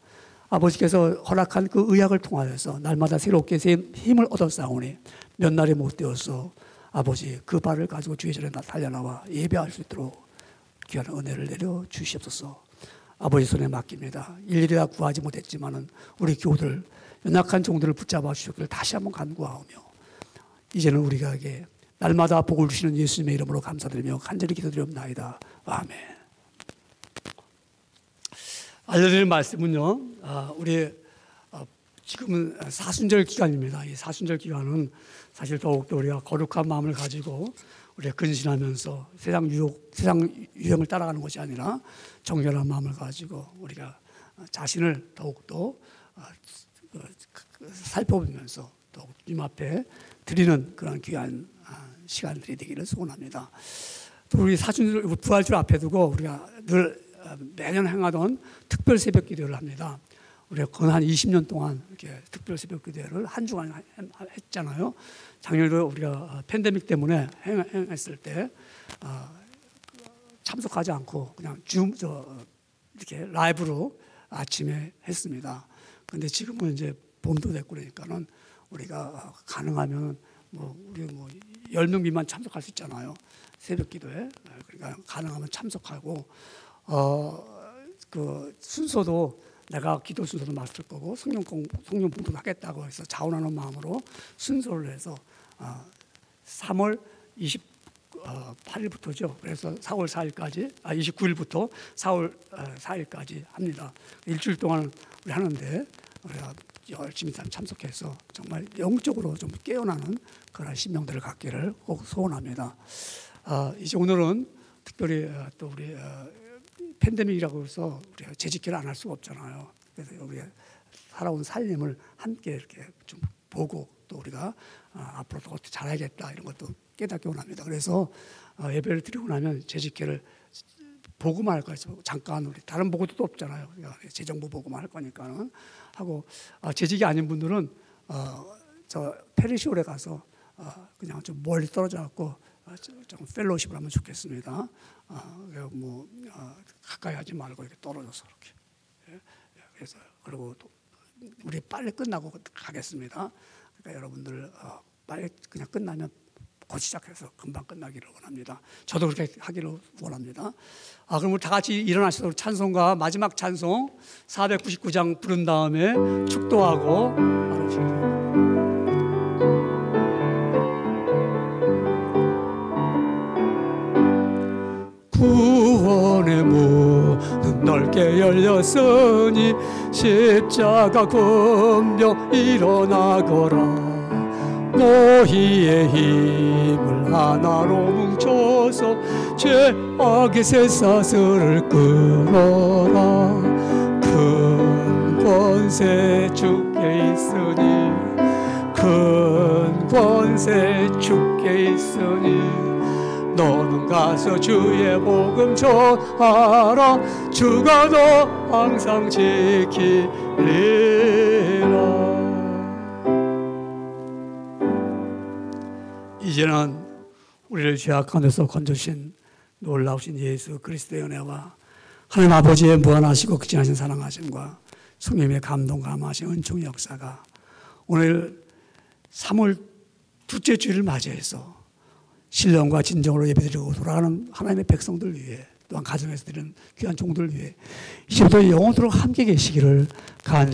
아버지께서 허락한 그 의학을 통하여서 날마다 새롭게 힘을 얻었사오니 몇 날이 못 되어서 아버지 그 발을 가지고 주의 전에 달려나와 예배할 수 있도록 귀한 은혜를 내려 주시옵소서. 아버지 손에 맡깁니다. 일일이 다 구하지 못했지만은 우리 교우들 연약한 종들을 붙잡아 주셨기를 다시 한번 간구하오며 이제는 우리에게 날마다 복을 주시는 예수님의 이름으로 감사드리며 간절히 기도드리옵나이다. 아멘. 알려드릴 말씀은요, 우리 지금은 사순절 기간입니다. 이 사순절 기간은 사실 더욱더 우리가 거룩한 마음을 가지고 우리가 근신하면서 세상 유행을 따라가는 것이 아니라 정결한 마음을 가지고 우리가 자신을 더욱더 살펴보면서 더욱 주님 앞에 드리는 그런 귀한 시간들이 되기를 소원합니다. 또 우리 사순절 부활절 앞에 두고 우리가 늘 매년 행하던 특별 새벽 기도를 합니다. 우리가 거의 한 20년 동안 이렇게 특별 새벽 기도를 한 주간 했잖아요. 작년에도 우리가 팬데믹 때문에 행했을 때 참석하지 않고 그냥 이렇게 라이브로 아침에 했습니다. 그런데 지금은 이제 봄도 됐고 그러니까는 우리가 가능하면 우리 10명 미만 참석할 수 있잖아요. 새벽 기도에. 그러니까 가능하면 참석하고 그 순서도 내가 기도 순서도 맡을 거고 성령 공부도 하겠다고 해서 자원하는 마음으로 순서를 해서 3월 28일부터죠. 그래서 4월 4일까지 29일부터 4월 4일까지 합니다. 일주일 동안 우리 하는데 우리가 열심히 참석해서 정말 영적으로 좀 깨어나는 그런 신명들을 갖기를 꼭 소원합니다. 이제 오늘은 특별히 또 우리 팬데믹이라고 해서 우리가 재직기를 안 할 수가 없잖아요. 그래서 우리 살아온 살림을 함께 이렇게 좀 보고 또 우리가 앞으로 더 어떻게 잘해야겠다 이런 것도 깨닫기 원합니다. 그래서 예배를 드리고 나면 재직기를 보고만 할 거예요. 잠깐 우리 다른 보고도 없잖아요. 재정부 보고만 할 거니까는 하고 재직이 아닌 분들은 저 페리시올에 가서 그냥 좀 멀리 떨어져 갖고 좀 펠로우십을 하면 좋겠습니다. 가까이 하지 말고 이렇게 떨어져서 이렇게. 그래서 그리고 또 우리 빨리 끝나고 가겠습니다. 그러니까 여러분들 빨리 그냥 끝나면 곧 시작해서 금방 끝나기를 원합니다. 저도 그렇게 하기를 원합니다. 그럼 우리 다 같이 일어나셔서 찬송가 마지막 찬송 499장 부른 다음에 축도하고 바로 시작합니다. 구원의 문은 넓게 열렸으니 십자가 금령 일어나거라. 너희의 힘을 하나로 뭉쳐서 죄악의 쇠사슬을 끊어라. 큰 권세 주께 있으니 큰 권세 주께 있으니 너는 가서 주의 복음 전하라. 주가 너 항상 지키리라. 이제는 우리를 죄악 가운데서 건져주신 놀라우신 예수 그리스도의 은혜와 하나님 아버지의 무한하시고 극진하신 사랑하심과 성령의 감동 감화하신 은총의 역사가 오늘 3월 둘째 주일을 맞이해서 신령과 진정으로 예배드리고 돌아가는 하나님의 백성들 위해 또한 가정에서 드리는 귀한 종들 위해 이제부터 영원토록 함께 계시기를 간절히